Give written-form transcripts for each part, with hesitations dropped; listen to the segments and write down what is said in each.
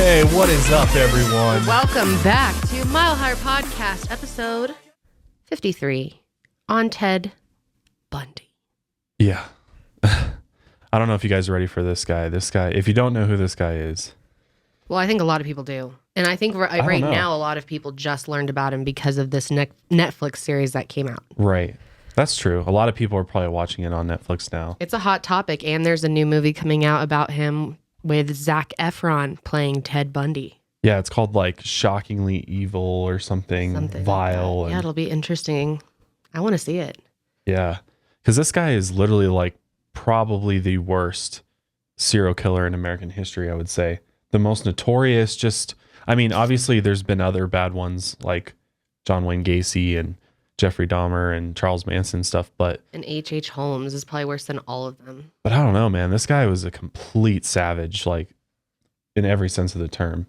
Hey, what is up, everyone? Welcome back to Mile Higher Podcast, episode 53 on Ted Bundy. Yeah. I don't know if you guys are ready for this guy. If you don't know who this guy is. Well, I think a lot of people do. And I think right now a lot of people just learned about him because of this Netflix series that came out. Right. That's true. A lot of people are probably watching it on Netflix now. It's a hot topic, and there's a new movie coming out about him with Zac Efron playing Ted Bundy. Yeah, it's called like Shockingly Evil or something vile. Like yeah, it'll be interesting. I want to see it. Yeah, because this guy is literally like probably the worst serial killer in American history, I would say. The most notorious, obviously there's been other bad ones like John Wayne Gacy and Jeffrey Dahmer and Charles Manson stuff, and H.H. Holmes is probably worse than all of them. But I don't know, man. This guy was a complete savage, like in every sense of the term.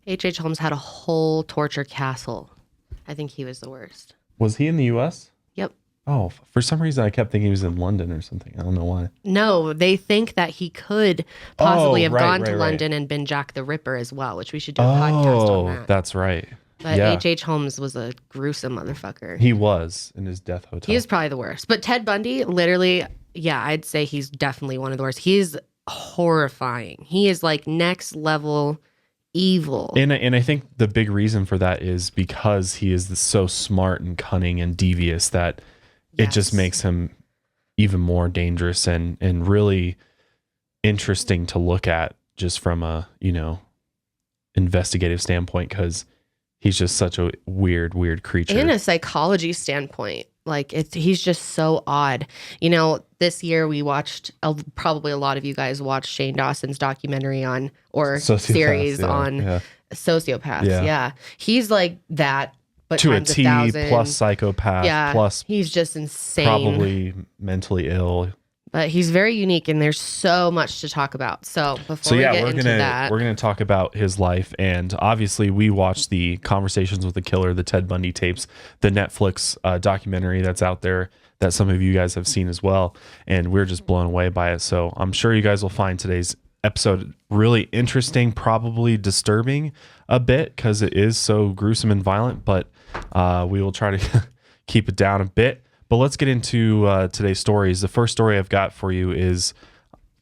H.H. Holmes had a whole torture castle. I think he was the worst. Was he in the U.S.? Yep. Oh, for some reason I kept thinking he was in London or something. I don't know why. No, they think that he could possibly have gone to London and been Jack the Ripper as well, which we should do a podcast on that. That's right. But H.H. Holmes was a gruesome motherfucker. He was in his death hotel. He was probably the worst. But Ted Bundy, literally, yeah, I'd say he's definitely one of the worst. He's horrifying. He is like next level evil. And I think the big reason for that is because he is so smart and cunning and devious that it just makes him even more dangerous and really interesting to look at just from a, investigative standpoint, because he's just such a weird creature. In a psychology standpoint, like he's just so odd. This year we watched, probably a lot of you guys watched Shane Dawson's documentary on, or series on sociopaths. Yeah. He's like that, but to a times T, 1,000. plus psychopath, plus he's just insane. Probably mentally ill. But he's very unique, and there's so much to talk about. So before we get into that, we're gonna talk about his life, and obviously we watched the Conversations with the Killer, the Ted Bundy tapes, the Netflix documentary that's out there that some of you guys have seen as well, and we're just blown away by it. So I'm sure you guys will find today's episode really interesting, probably disturbing a bit because it is so gruesome and violent, but we will try to keep it down a bit. But let's get into today's stories. The first story I've got for you is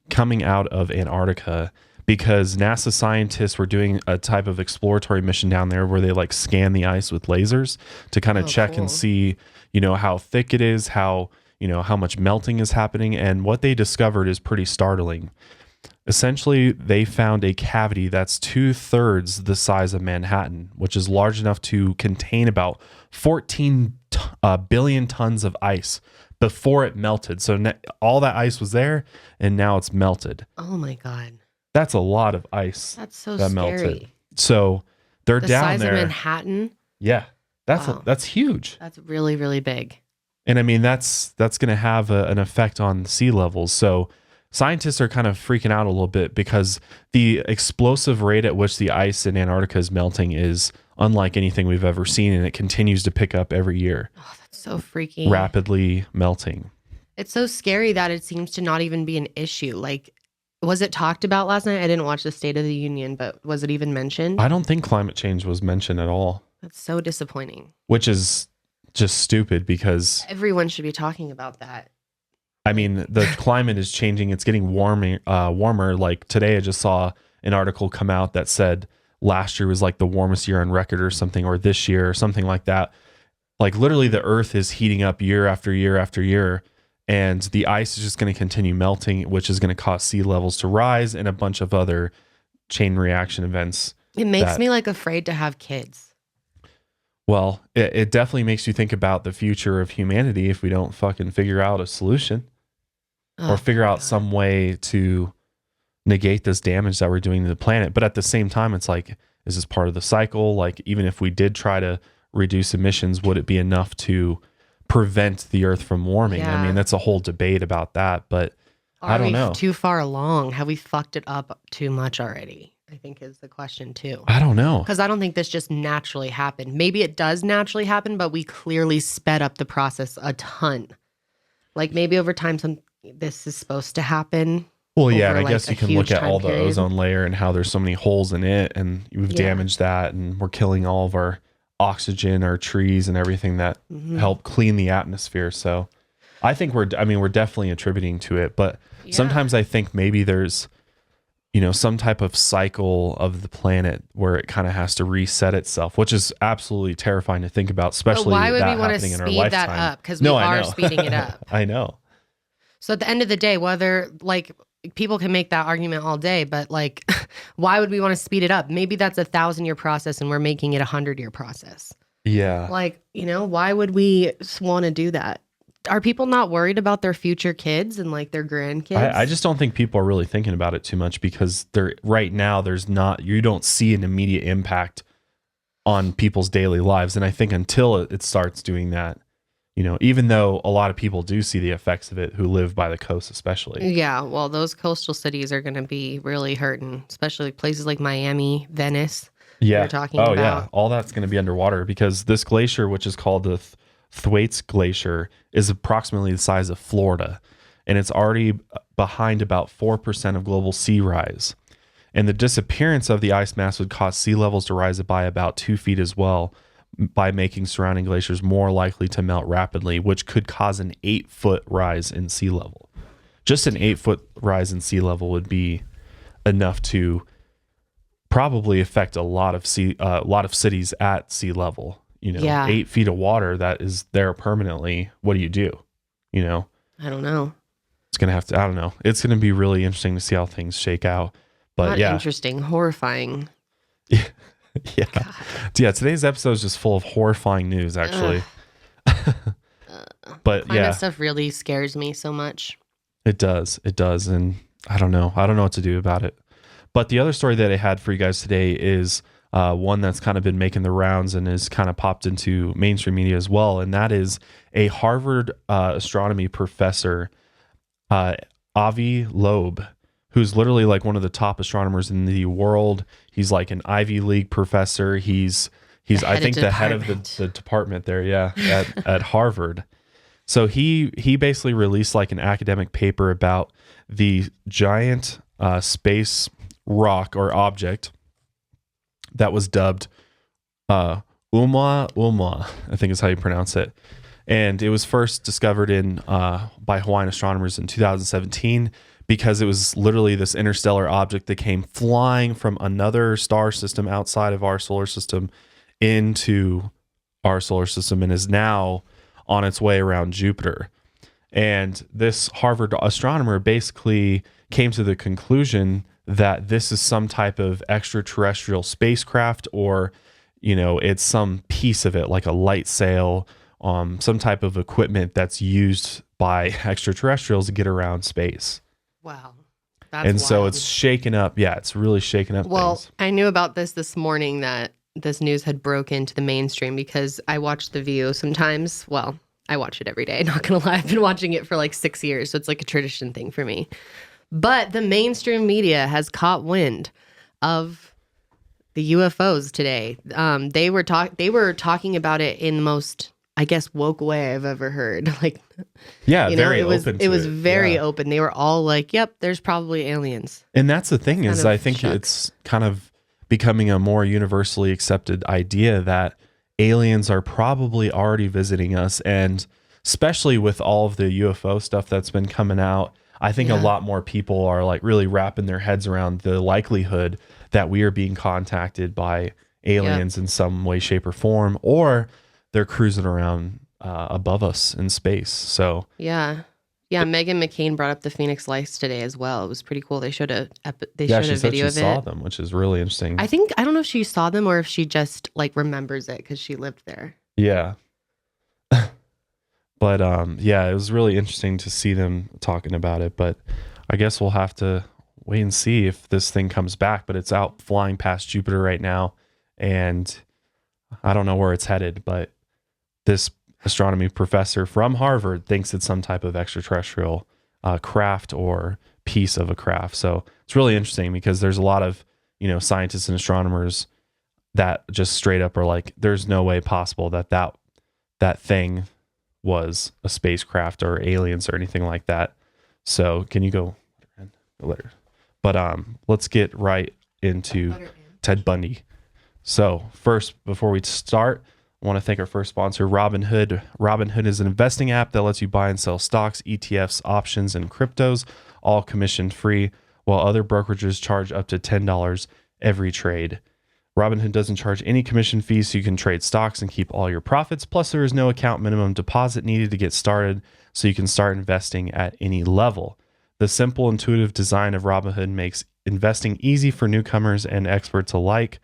coming out of Antarctica, because NASA scientists were doing a type of exploratory mission down there where they like scan the ice with lasers to kind of check and see, how thick it is, how much melting is happening. And what they discovered is pretty startling. Essentially, they found a cavity that's 2/3 the size of Manhattan, which is large enough to contain about 14 billion tons of ice before it melted. So all that ice was there, and now it's melted. Oh my God. That's a lot of ice. That's so that scary. Melted. So they're the down size there. of Manhattan? Yeah. That's huge. That's really, really big. And I mean, that's going to have an effect on sea levels. So scientists are kind of freaking out a little bit because the explosive rate at which the ice in Antarctica is melting is unlike anything we've ever seen, and it continues to pick up every year. Oh, that's so freaky. Rapidly melting. It's so scary that it seems to not even be an issue. Like, was it talked about last night? I didn't watch the State of the Union, but was it even mentioned? I don't think climate change was mentioned at all. That's so disappointing. Which is just stupid because everyone should be talking about that. I mean, the climate is changing. It's getting warmer. Like today, I just saw an article come out that said last year was like the warmest year on record or something, or this year or something like that. Like literally the earth is heating up year after year after year, and the ice is just going to continue melting, which is going to cause sea levels to rise and a bunch of other chain reaction events. It makes me like afraid to have kids. Well, it definitely makes you think about the future of humanity if we don't fucking figure out a solution or figure out some way to negate this damage that we're doing to the planet. But at the same time, it's like, is this part of the cycle? Like, even if we did try to reduce emissions, would it be enough to prevent the earth from warming? Yeah. I mean, that's a whole debate about that, but I don't know. Too far along? Have we fucked it up too much already? I think is the question too. I don't know. Because I don't think this just naturally happened. Maybe it does naturally happen, but we clearly sped up the process a ton. Like maybe over time, this is supposed to happen. Well, yeah, and over, I guess like, you a can look huge at all time the period. ozone layer and how there's so many holes in it, and we've Yeah. damaged that, and we're killing all of our oxygen, our trees, and everything that help clean the atmosphere. So I think we're definitely attributing to it, but sometimes I think maybe there's, some type of cycle of the planet where it kind of has to reset itself, which is absolutely terrifying to think about, especially But why would that we want to happening in our speed lifetime. that up? Because we are speeding it up. I know. So at the end of the day, whether, like, people can make that argument all day, but, like, why would we want to speed it up? Maybe that's a 1,000-year process and we're making it a 100-year process. Yeah. Like, why would we want to do that? Are people not worried about their future kids and, like, their grandkids? I just don't think people are really thinking about it too much, because right now you don't see an immediate impact on people's daily lives. And I think until it starts doing that, even though a lot of people do see the effects of it who live by the coast, especially. Yeah, well, those coastal cities are going to be really hurting, especially places like Miami, Venice. Yeah. We're talking about. Yeah. All that's going to be underwater, because this glacier, which is called the Thwaites Glacier, is approximately the size of Florida, and it's already behind about 4% of global sea rise. And the disappearance of the ice mass would cause sea levels to rise by about 2 feet as well, by making surrounding glaciers more likely to melt rapidly, which could cause an 8-foot rise in sea level. Just an 8-foot rise in sea level would be enough to probably affect a lot of cities at sea level. 8 feet of water that is there permanently. What do you do? I don't know. It's gonna have to. I don't know. It's gonna be really interesting to see how things shake out. But Not interesting, horrifying. Yeah. Yeah. Today's episode is just full of horrifying news, actually. But Climate stuff really scares me so much. It does. And I don't know what to do about it. But the other story that I had for you guys today is one that's kind of been making the rounds and is kind of popped into mainstream media as well. And that is a Harvard astronomy professor, Avi Loeb, who's literally like one of the top astronomers in the world. He's like an Ivy League professor. He's I think the head of the department there, at Harvard. So he basically released like an academic paper about the giant space rock or object that was dubbed Oumuamua, I think is how you pronounce it. And it was first discovered by Hawaiian astronomers in 2017, because it was literally this interstellar object that came flying from another star system outside of our solar system into our solar system, and is now on its way around Jupiter. And this Harvard astronomer basically came to the conclusion that this is some type of extraterrestrial spacecraft, or, it's some piece of it, like a light sail, some type of equipment that's used by extraterrestrials to get around space. Wow. So it's shaken up. Yeah, it's really shaken up things. I knew about this morning, that this news had broke into the mainstream, because I watch The View sometimes. Well, I watch it every day, not gonna lie. I've been watching it for like 6 years, so it's like a tradition thing for me. But the mainstream media has caught wind of the UFOs today. They were talking about it in the most, I guess, woke way I've ever heard. Like, very open. It was very open. They were all like, "Yep, there's probably aliens." And that's the thing, is I think it's kind of becoming a more universally accepted idea that aliens are probably already visiting us, and especially with all of the UFO stuff that's been coming out, I think a lot more people are like really wrapping their heads around the likelihood that we are being contacted by aliens in some way, shape, or form, or they're cruising around above us in space. So Meghan McCain brought up the Phoenix Lights today as well. It was pretty cool. They showed a video of it. She saw them, which is really interesting. I don't know if she saw them or if she just like remembers it because she lived there. Yeah. But it was really interesting to see them talking about it. But I guess we'll have to wait and see if this thing comes back. But it's out flying past Jupiter right now, and I don't know where it's headed. But this astronomy professor from Harvard thinks it's some type of extraterrestrial craft or piece of a craft. So it's really interesting, because there's a lot of scientists and astronomers that just straight up are like, there's no way possible that thing was a spacecraft or aliens or anything like that. So can you go? later. But let's get right into Ted Bundy. So first, before we start, I want to thank our first sponsor, Robinhood. Robinhood is an investing app that lets you buy and sell stocks, ETFs, options, and cryptos, all commission free, while other brokerages charge up to $10 every trade. Robinhood doesn't charge any commission fees, so you can trade stocks and keep all your profits. Plus, there is no account minimum deposit needed to get started, so you can start investing at any level. The simple, intuitive design of Robinhood makes investing easy for newcomers and experts alike.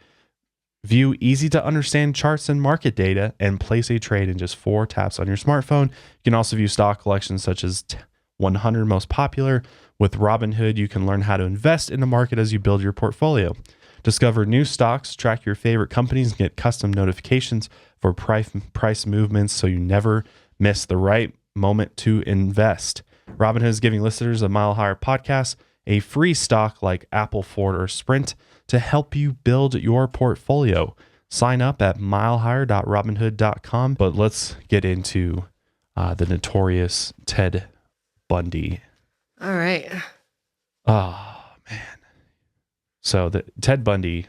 View easy-to-understand charts and market data and place a trade in just 4 taps on your smartphone. You can also view stock collections such as 100 most popular. With Robinhood, you can learn how to invest in the market as you build your portfolio. Discover new stocks, track your favorite companies, and get custom notifications for price movements so you never miss the right moment to invest. Robinhood is giving listeners of Mile Higher Podcast a free stock like Apple, Ford, or Sprint to help you build your portfolio. Sign up at milehigher.robinhood.com. But let's get into the notorious Ted Bundy. All right. Oh, man. So the Ted Bundy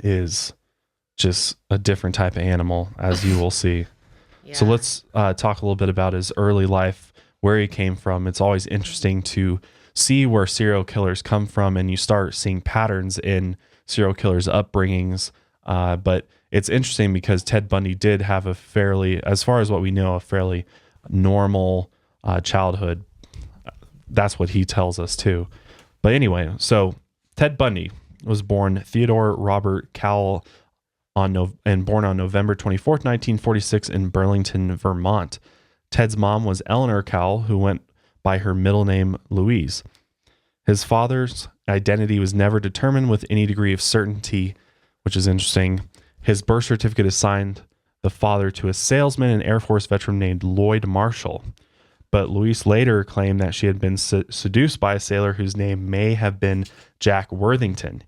is just a different type of animal, as you will see. Yeah. So let's talk a little bit about his early life, where he came from. It's always interesting to see where serial killers come from, and you start seeing patterns in serial killers' upbringings. But it's interesting because Ted Bundy did have a fairly, as far as what we know, a fairly normal childhood. That's what he tells us too. But anyway, so Ted Bundy was born Theodore Robert Cowell born on November 24th, 1946 in Burlington, Vermont. Ted's mom was Eleanor Cowell, who went by her middle name Louise. His father's identity was never determined with any degree of certainty, which is interesting. His birth certificate assigned the father to a salesman and Air Force veteran named Lloyd Marshall. But Louise later claimed that she had been seduced by a sailor whose name may have been Jack Worthington.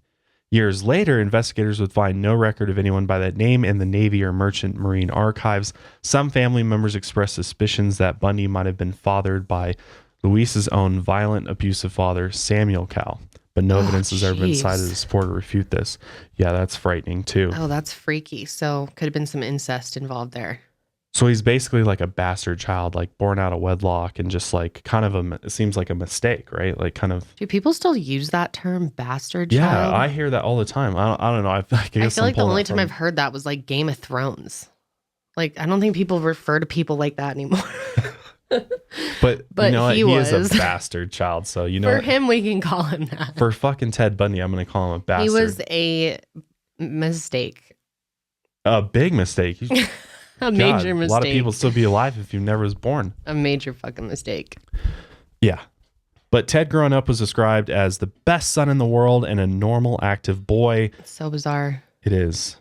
Years later, investigators would find no record of anyone by that name in the Navy or Merchant Marine archives. Some family members expressed suspicions that Bundy might have been fathered by Louise's own violent, abusive father, Samuel Cowell, but no evidence has ever been cited to support or refute this. Yeah, that's frightening too. Oh, that's freaky. So could have been some incest involved there. So he's basically like a bastard child, like born out of wedlock, and just like kind of it seems like a mistake, right? Like kind of. Do people still use that term, bastard child? Yeah, I hear that all the time. I don't know. I feel like the only time I've heard that was like Game of Thrones. Like, I don't think people refer to people like that anymore. But you know what? He is a bastard child. So, you know, for him, we can call him that. For fucking Ted Bundy, I'm going to call him a bastard. He was a mistake. A big mistake. A major mistake. A lot of people still be alive if you never was born. A major fucking mistake. Yeah. But Ted growing up was described as the best son in the world and a normal, active boy. It's so bizarre. It is.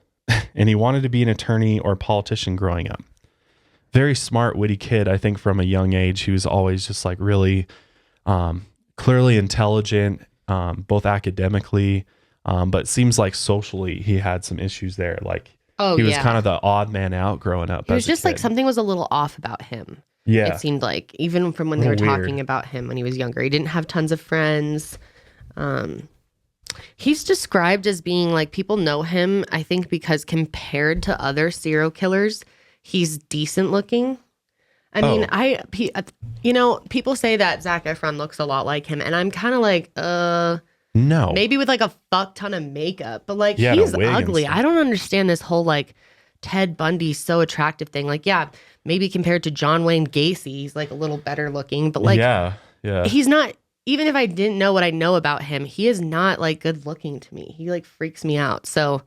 And he wanted to be an attorney or politician growing up. Very smart, witty kid, I think from a young age. He was always just like really clearly intelligent, both academically, but seems like socially he had some issues there. Like he was kind of the odd man out growing up. It was just like something was a little off about him. Yeah. It seemed like, even from when they were talking about him when he was younger. He didn't have tons of friends. He's described as being like, people know him, I think, because compared to other serial killers, he's decent looking. I mean, people say that Zac Efron looks a lot like him, and I'm kind of like, no, maybe with like a fuck ton of makeup, but like he's ugly. I don't understand this whole like Ted Bundy so attractive thing. Like, yeah, maybe compared to John Wayne Gacy, he's like a little better looking, but like, yeah, he's not. Even if I didn't know what I know about him, he is not like good looking to me. He like freaks me out. So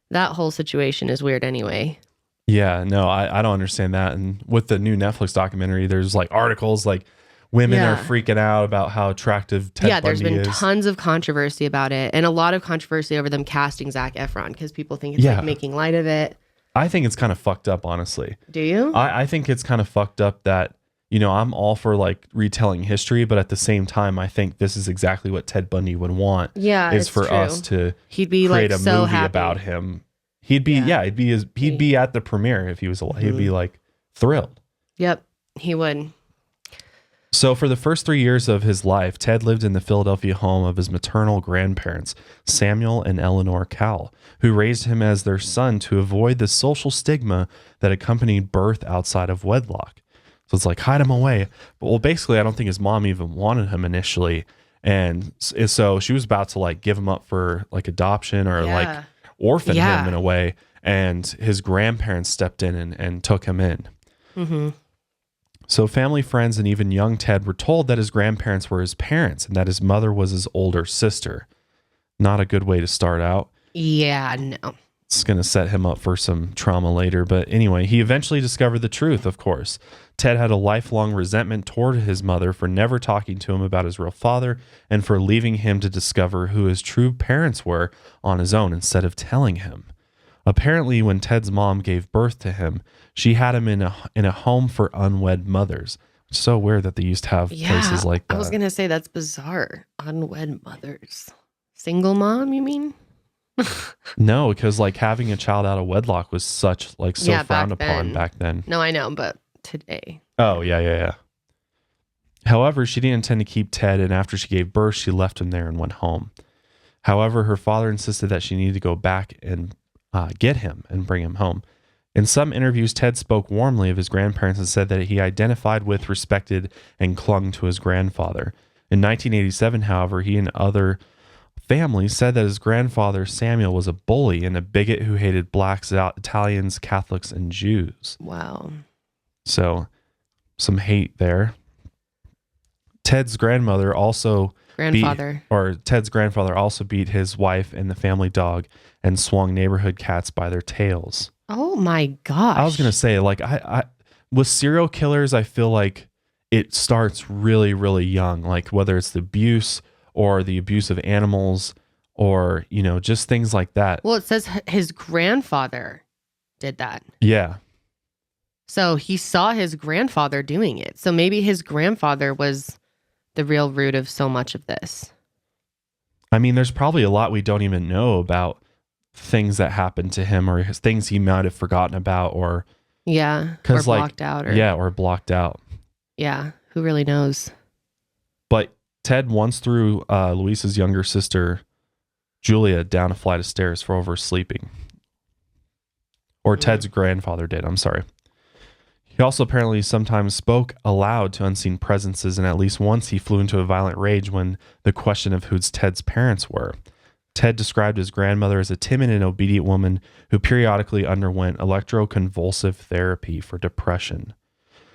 that whole situation is weird anyway. Yeah, no, I don't understand that. And with the new Netflix documentary, there's like articles like women are freaking out about how attractive Ted Bundy is. Yeah, there's been tons of controversy about it, and a lot of controversy over them casting Zac Efron because people think it's like making light of it. I think it's kind of fucked up, honestly. Do you? I think it's kind of fucked up that, you know, I'm all for like retelling history, but at the same time, I think this is exactly what Ted Bundy would want. Yeah, is for us to create like a movie about him. He'd be he'd be at the premiere if he was alive. He'd be like thrilled. Yep, he would. So for the first 3 years of his life, Ted lived in the Philadelphia home of his maternal grandparents, Samuel and Eleanor Cowell, who raised him as their son to avoid the social stigma that accompanied birth outside of wedlock. So it's like, hide him away. Well, basically, I don't think his mom even wanted him initially. And so she was about to like give him up for like adoption or like orphan him in a way. And his grandparents stepped in and took him in. Mm-hmm. So family, friends, and even young Ted were told that his grandparents were his parents and that his mother was his older sister. Not a good way to start out. Yeah, no. It's going to set him up for some trauma later. But anyway, he eventually discovered the truth, of course. Ted had a lifelong resentment toward his mother for never talking to him about his real father and for leaving him to discover who his true parents were on his own instead of telling him. Apparently, when Ted's mom gave birth to him, she had him in a home for unwed mothers. It's so weird that they used to have places like that. I was going to say that's bizarre. Unwed mothers. Single mom, you mean? No, because like having a child out of wedlock was such like so frowned upon back then. No, I know, but today. Oh, yeah. However, she didn't intend to keep Ted, and after she gave birth, she left him there and went home. However, her father insisted that she needed to go back and get him and bring him home. In some interviews, Ted spoke warmly of his grandparents and said that he identified with, respected, and clung to his grandfather. In 1987, however, he and other families said that his grandfather, Samuel, was a bully and a bigot who hated blacks, Italians, Catholics, and Jews. Wow. So, some hate there. Ted's grandfather also beat his wife and the family dog and swung neighborhood cats by their tails. Oh my gosh. I was going to say, like, I with serial killers, I feel like it starts really, really young, like whether it's the abuse or the abuse of animals or, you know, just things like that. Well, it says his grandfather did that. Yeah. So he saw his grandfather doing it. So maybe his grandfather was the real root of so much of this. I mean, there's probably a lot we don't even know about things that happened to him or things he might have forgotten about or or blocked out or blocked out. Yeah, who really knows? But Ted once threw Luisa's younger sister Julia down a flight of stairs for oversleeping. Or Ted's grandfather did, I'm sorry. He also apparently sometimes spoke aloud to unseen presences, and at least once he flew into a violent rage when the question of who Ted's parents were. Ted described his grandmother as a timid and obedient woman who periodically underwent electroconvulsive therapy for depression.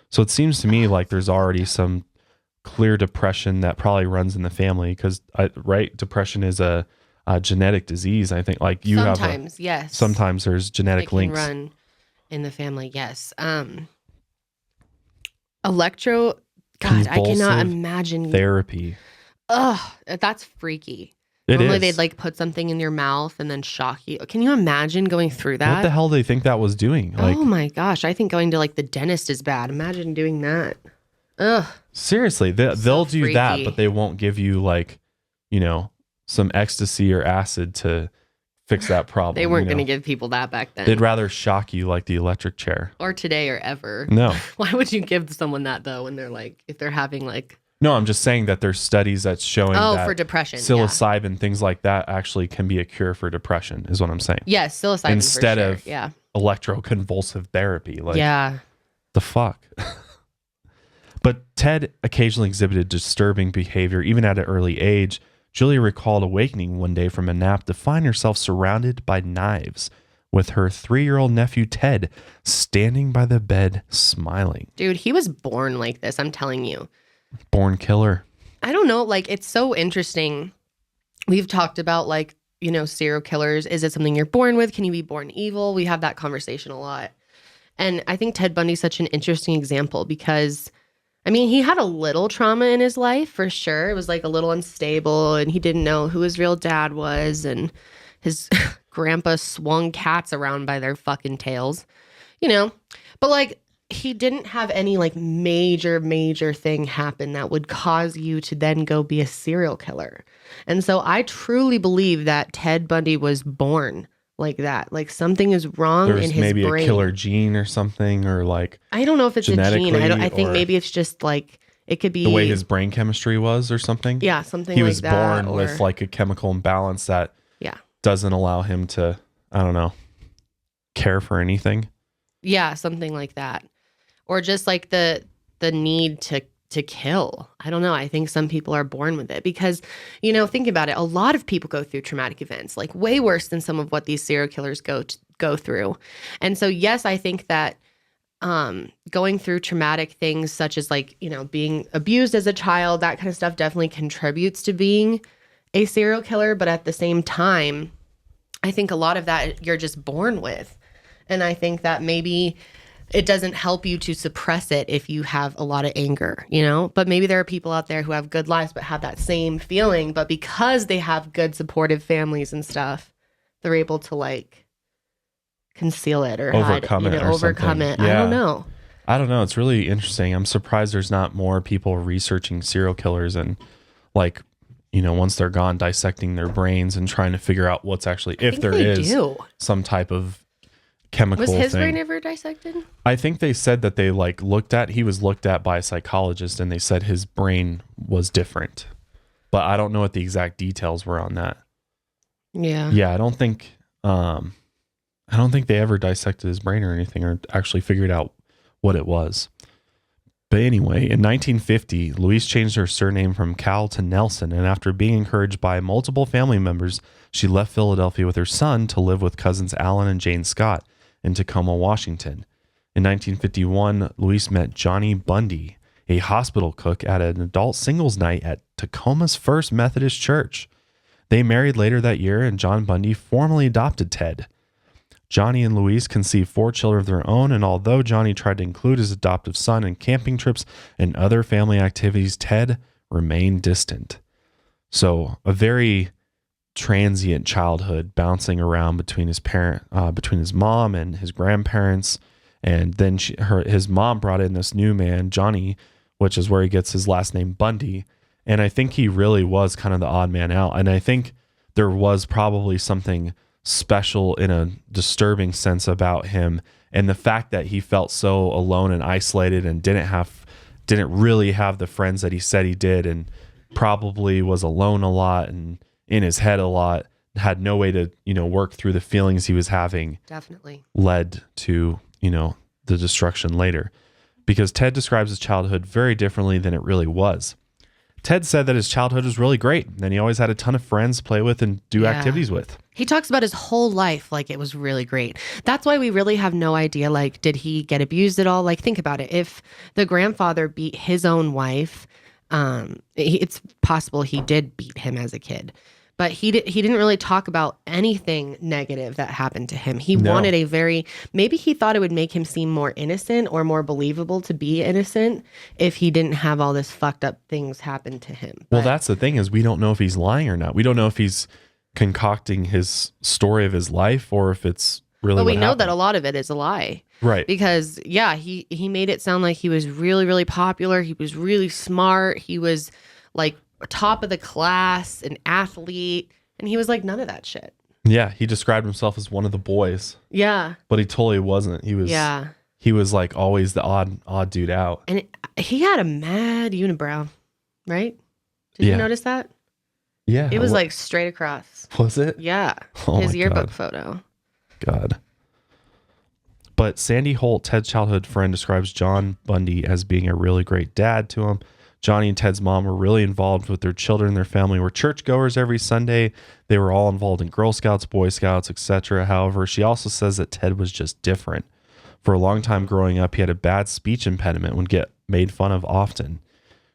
So it seems to me like there's already some clear depression that probably runs in the family because, depression is a genetic disease. I think like you sometimes, yes. Sometimes there's genetic links. Run in the family, yes. God, I cannot imagine therapy. Ugh, that's freaky. Normally they'd like put something in your mouth and then shock you. Can you imagine going through that? What the hell do they think that was doing? Like, oh my gosh, I think going to like the dentist is bad. Imagine doing that. Ugh. Seriously, they'll do freaky. That, but they won't give you like, you know, some ecstasy or acid to fix that problem. They weren't going to give people that back then. They'd rather shock you like the electric chair. Or today or ever. No. Why would you give someone that though when they're like, if they're having like... No, I'm just saying that there's studies that's showing that for depression, psilocybin, things like that actually can be a cure for depression is what I'm saying. Yes, psilocybin instead for sure. of electroconvulsive therapy. Like, the fuck? But Ted occasionally exhibited disturbing behavior, even at an early age. Julia recalled awakening one day from a nap to find herself surrounded by knives with her 3-year-old nephew, Ted, standing by the bed, smiling. Dude, he was born like this, I'm telling you. Born killer. I don't know. Like, it's so interesting. We've talked about, like, you know, serial killers. Is it something you're born with? Can you be born evil? We have that conversation a lot. And I think Ted Bundy's such an interesting example because, I mean, he had a little trauma in his life for sure. It was like a little unstable and he didn't know who his real dad was. And his grandpa swung cats around by their fucking tails, you know, but like, he didn't have any like major thing happen that would cause you to then go be a serial killer. And so I truly believe that Ted Bundy was born like that. Like something is wrong in his maybe brain. A killer gene or something, or like I don't know if it's a gene. I think maybe it's just like It could be the way his brain chemistry was or something. Yeah, something he like was that. born with like a chemical imbalance that yeah, doesn't allow him to, I don't know, care for anything. Yeah, something like that. Or just like the need to kill. I don't know. I think some people are born with it because, think about it. A lot of people go through traumatic events, like way worse than some of what these serial killers go through. And so, yes, I think that going through traumatic things such as like, being abused as a child, that kind of stuff definitely contributes to being a serial killer. But at the same time, I think a lot of that you're just born with. And I think that maybe it doesn't help you to suppress it if you have a lot of anger, but maybe there are people out there who have good lives but have that same feeling, but because they have good supportive families and stuff, they're able to like conceal it or overcome it. Yeah. I don't know. It's really interesting. I'm surprised there's not more people researching serial killers and like, once they're gone, dissecting their brains and trying to figure out what's actually, if there is some type of chemical thing. Was his thing. brain ever dissected? I think they said that they he was looked at by a psychologist and they said his brain was different, but I don't know what the exact details were on that. I don't think they ever dissected his brain or anything or actually figured out what it was. But anyway, in 1950, Louise changed her surname from Cal to Nelson, and after being encouraged by multiple family members, she left Philadelphia with her son to live with cousins Alan and Jane Scott in Tacoma, Washington. In 1951, Louise met Johnny Bundy, a hospital cook, at an adult singles night at Tacoma's First Methodist Church. They married later that year, and John Bundy formally adopted Ted. Johnny and Louise conceived 4 children of their own, and although Johnny tried to include his adoptive son in camping trips and other family activities, Ted remained distant. So a very transient childhood, bouncing around between his mom and his grandparents, and then his mom brought in this new man, Johnny, which is where he gets his last name, Bundy. And I think he really was kind of the odd man out. And I think there was probably something special in a disturbing sense about him, and the fact that he felt so alone and isolated and didn't really have the friends that he said he did, and probably was alone a lot and in his head a lot, had no way to work through the feelings he was having, definitely led to the destruction later, because Ted describes his childhood very differently than it really was. Ted said that his childhood was really great, and he always had a ton of friends to play with and do activities with. He talks about his whole life like it was really great. That's why we really have no idea, like, did he get abused at all? Like, think about it. If the grandfather beat his own wife, it's possible he did beat him as a kid. But he didn't really talk about anything negative that happened to him. He wanted maybe he thought it would make him seem more innocent or more believable to be innocent if he didn't have all this fucked up things happen to him. Well, that's the thing, is we don't know if he's lying or not. We don't know if he's concocting his story of his life or if it's really But we know happened. that a lot of it is a lie. Right. Because, he made it sound like he was really, really popular. He was really smart. He was like top of the class, an athlete, and he was like none of that shit. Yeah, he described himself as one of the boys. Yeah. But he totally wasn't. He was like always the odd dude out. And he had a mad unibrow, right? Did you notice that? Yeah. It was like straight across. Was it? Yeah. Oh, his yearbook photo. God. But Sandy Holt, Ted's childhood friend, describes John Bundy as being a really great dad to him. Johnny and Ted's mom were really involved with their children. Their family were churchgoers every Sunday. They were all involved in Girl Scouts, Boy Scouts, etc. However, she also says that Ted was just different. For a long time growing up, he had a bad speech impediment and would get made fun of often.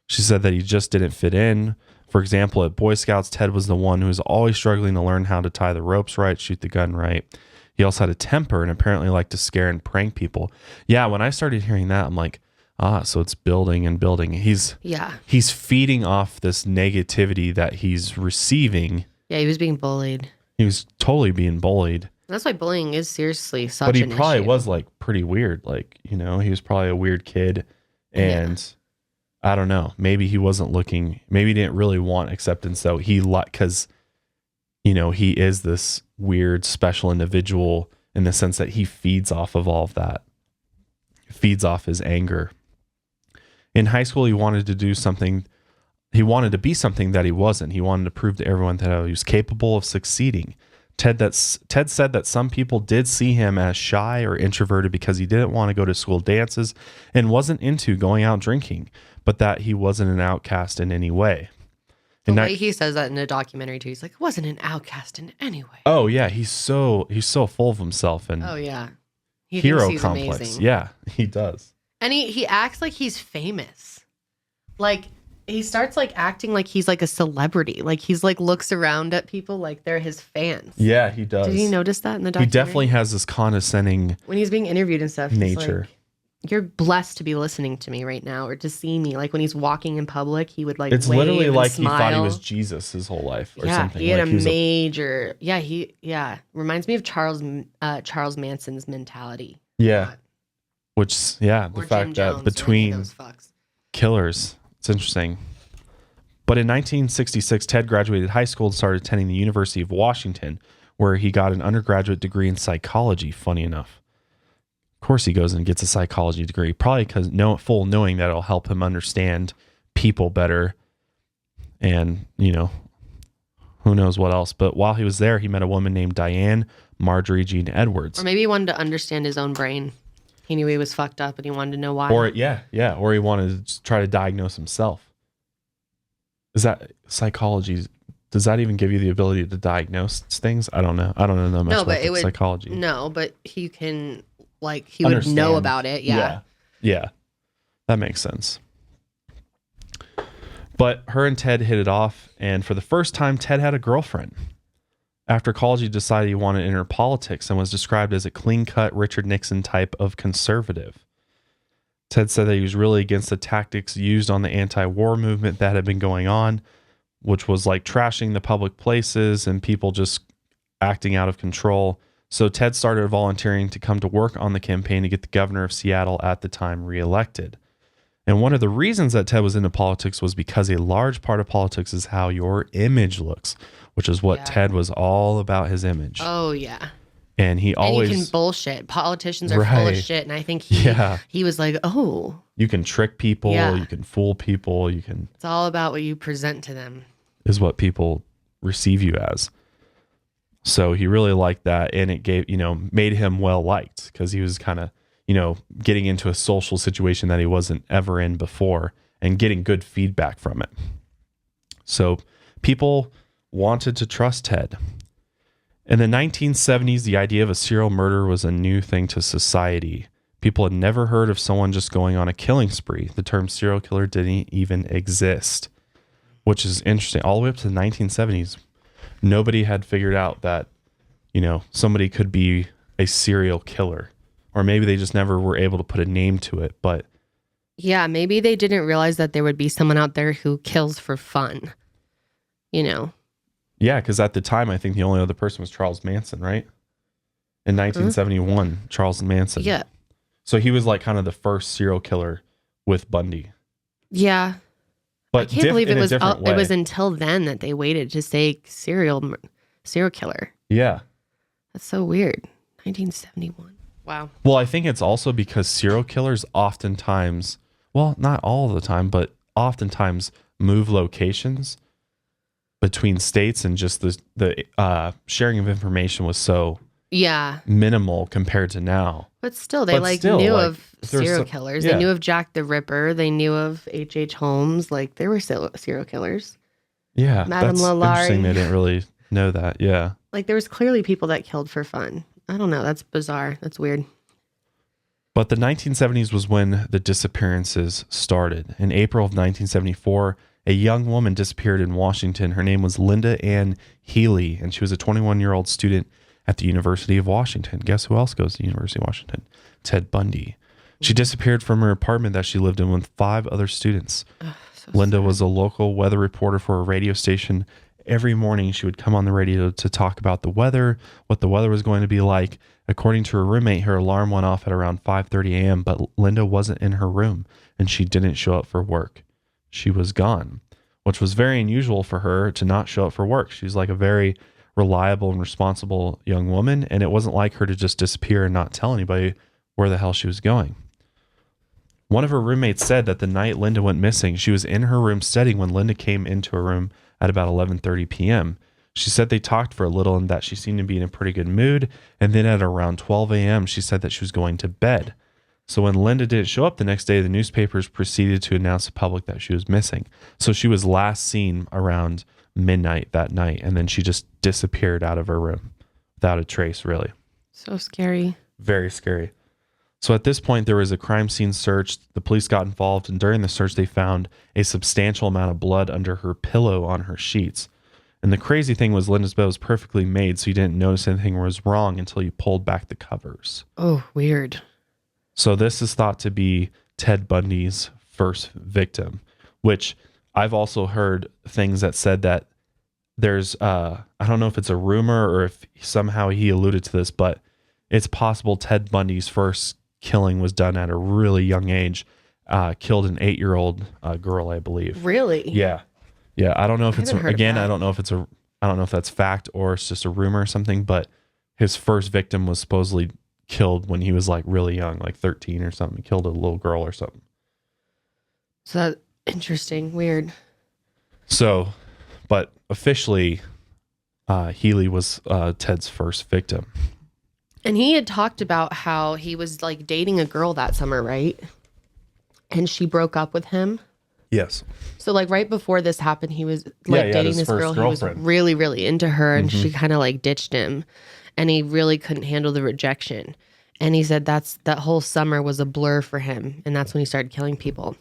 She said that he just didn't fit in. For example, at Boy Scouts, Ted was the one who was always struggling to learn how to tie the ropes right, shoot the gun right. He also had a temper and apparently liked to scare and prank people. Yeah, when I started hearing that, I'm like, so it's building and building. He's feeding off this negativity that he's receiving. Yeah, he was being bullied. He was totally being bullied. That's why bullying is seriously such an issue. But he probably was like pretty weird. Like, he was probably a weird kid. And I don't know, maybe he wasn't looking, maybe he didn't really want acceptance. So because, he is this weird, special individual in the sense that he feeds off of all of that. Feeds off his anger. In high school, he wanted to do something. He wanted to be something that he wasn't. He wanted to prove to everyone that he was capable of succeeding. Ted said that some people did see him as shy or introverted because he didn't want to go to school dances and wasn't into going out drinking, but that he wasn't an outcast in any way. The way he says that in a documentary too, he's like, wasn't an outcast in any way. Oh yeah, he's so full of himself and he hero thinks he's complex. Amazing. Yeah, he does. And he acts like he's famous. Like he starts like acting like he's like a celebrity. Like he's like looks around at people like they're his fans. Yeah, he does. Did you notice that in the documentary? He definitely has this condescending when he's being interviewed and stuff. Nature. Like, you're blessed to be listening to me right now or to see me. Like when he's walking in public, he would like it's wave literally and like smile. he thought he was Jesus his whole life or something. He had like a major reminds me of Charles Manson's mentality. Yeah. Which the or fact Jim that Jones, between killers, it's interesting. But in 1966, Ted graduated high school and started attending the University of Washington, where he got an undergraduate degree in psychology, funny enough. Of course, he goes and gets a psychology degree, probably because full knowing that it'll help him understand people better and, who knows what else. But while he was there, he met a woman named Diane Marjorie Jean Edwards. Or maybe he wanted to understand his own brain. He knew he was fucked up and he wanted to know why. Or, or he wanted to try to diagnose himself. Is that psychology? Does that even give you the ability to diagnose things? I don't know. I don't know much about psychology. No, but he can... Like he would know about it. Yeah. That makes sense. But her and Ted hit it off. And for the first time, Ted had a girlfriend. After college, he decided he wanted to enter politics and was described as a clean-cut Richard Nixon type of conservative. Ted said that he was really against the tactics used on the anti-war movement that had been going on, which was like trashing the public places and people just acting out of control. So Ted started volunteering to come to work on the campaign to get the governor of Seattle at the time reelected. And one of the reasons that Ted was into politics was because a large part of politics is how your image looks, which is what Ted was all about, his image. Oh, yeah. And he always... And you can bullshit. Politicians are full of shit. And I think he was like, oh. You can trick people. Yeah. You can fool people. You can... It's all about what you present to them. Is what people receive you as. So he really liked that, and it made him well liked because he was kind of, getting into a social situation that he wasn't ever in before and getting good feedback from it. So people wanted to trust Ted. In the 1970s, the idea of a serial murder was a new thing to society. People had never heard of someone just going on a killing spree. The term serial killer didn't even exist, which is interesting. All the way up to the 1970s. Nobody had figured out that, somebody could be a serial killer, or maybe they just never were able to put a name to it. But yeah, maybe they didn't realize that there would be someone out there who kills for fun, Yeah, because at the time, I think the only other person was Charles Manson, right? In 1971, Charles Manson. Yeah. So he was like kind of the first serial killer with Bundy. Yeah. But I can't believe it was until then that they waited to say serial killer. Yeah. That's so weird. 1971. Wow. Well, I think it's also because serial killers oftentimes, well, not all the time, but oftentimes move locations between states, and just the sharing of information was so minimal compared to now. But still, they knew of serial killers. They knew of Jack the Ripper. They knew of H.H. Holmes. Like, there were serial killers. Yeah, Madame that's Lalaurie. Interesting. They didn't really know that. Yeah. Like, there was clearly people that killed for fun. I don't know. That's bizarre. That's weird. But the 1970s was when the disappearances started. In April of 1974, a young woman disappeared in Washington. Her name was Linda Ann Healy, and she was a 21-year-old student at the University of Washington. Guess who else goes to the University of Washington? Ted Bundy. She disappeared from her apartment that she lived in with 5 other students. Linda was a local weather reporter for a radio station. Every morning she would come on the radio to talk about the weather, what the weather was going to be like. According to her roommate, her alarm went off at around 5:30 a.m., but Linda wasn't in her room, and she didn't show up for work. She was gone, which was very unusual for her to not show up for work. She's like a very reliable and responsible young woman, and it wasn't like her to just disappear and not tell anybody where the hell she was going. One of her roommates said that the night Linda went missing, she was in her room studying when Linda came into her room at about 11:30 p.m. She said they talked for a little and that she seemed to be in a pretty good mood. And then at around 12 a.m., she said that she was going to bed. So when Linda didn't show up the next day, the newspapers proceeded to announce to the public that she was missing. So she was last seen around midnight that night, and then she just disappeared out of her room without a trace, really. So scary. Very scary. So at this point, there was a crime scene search. The police got involved, and during the search, they found a substantial amount of blood under her pillow on her sheets. And the crazy thing was Linda's bed was perfectly made, so you didn't notice anything was wrong until you pulled back the covers. Oh, weird. So this is thought to be Ted Bundy's first victim, which I've also heard things that said that there's, I don't know if it's a rumor or if somehow he alluded to this, but it's possible Ted Bundy's first killing was done at a really young age, killed an 8-year-old girl, I believe. Really? Yeah. Yeah. I don't know if it's, again, I don't know if that's fact or it's just a rumor or something, but his first victim was supposedly killed when he was like really young, like 13 or something. He killed a little girl or something. So that's interesting. Weird. So, but officially, Healy was Ted's first victim. And he had talked about how he was like dating a girl that summer, right? And she broke up with him. Yes. So like right before this happened, he was like dating this girl. He was really, really into her, and she kind of like ditched him, and he really couldn't handle the rejection. And he said that whole summer was a blur for him, and that's when he started killing people.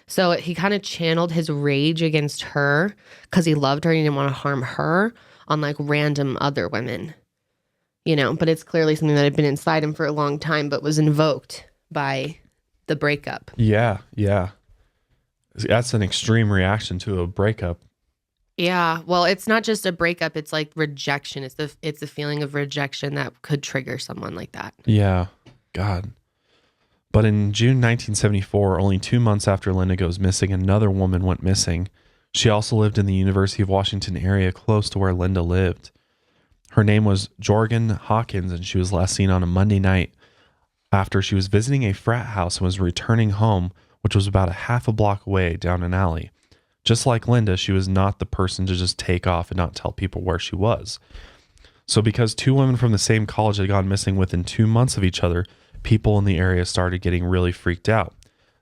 So he kind of channeled his rage against her because he loved her and he didn't want to harm her on like random other women, you know. But it's clearly something that had been inside him for a long time, but was invoked by the breakup. Yeah, yeah. That's an extreme reaction to a breakup. Yeah, well, it's not just a breakup; it's like rejection. It's the feeling of rejection that could trigger someone like that. Yeah, God. But in June 1974, only 2 months after Linda goes missing, another woman went missing. She also lived in the University of Washington area close to where Linda lived. Her name was Jorgen Hawkins, and she was last seen on a Monday night after she was visiting a frat house and was returning home, which was about a half a block away down an alley. Just like Linda, she was not the person to just take off and not tell people where she was. So because 2 women from the same college had gone missing within 2 months of each other, people in the area started getting really freaked out.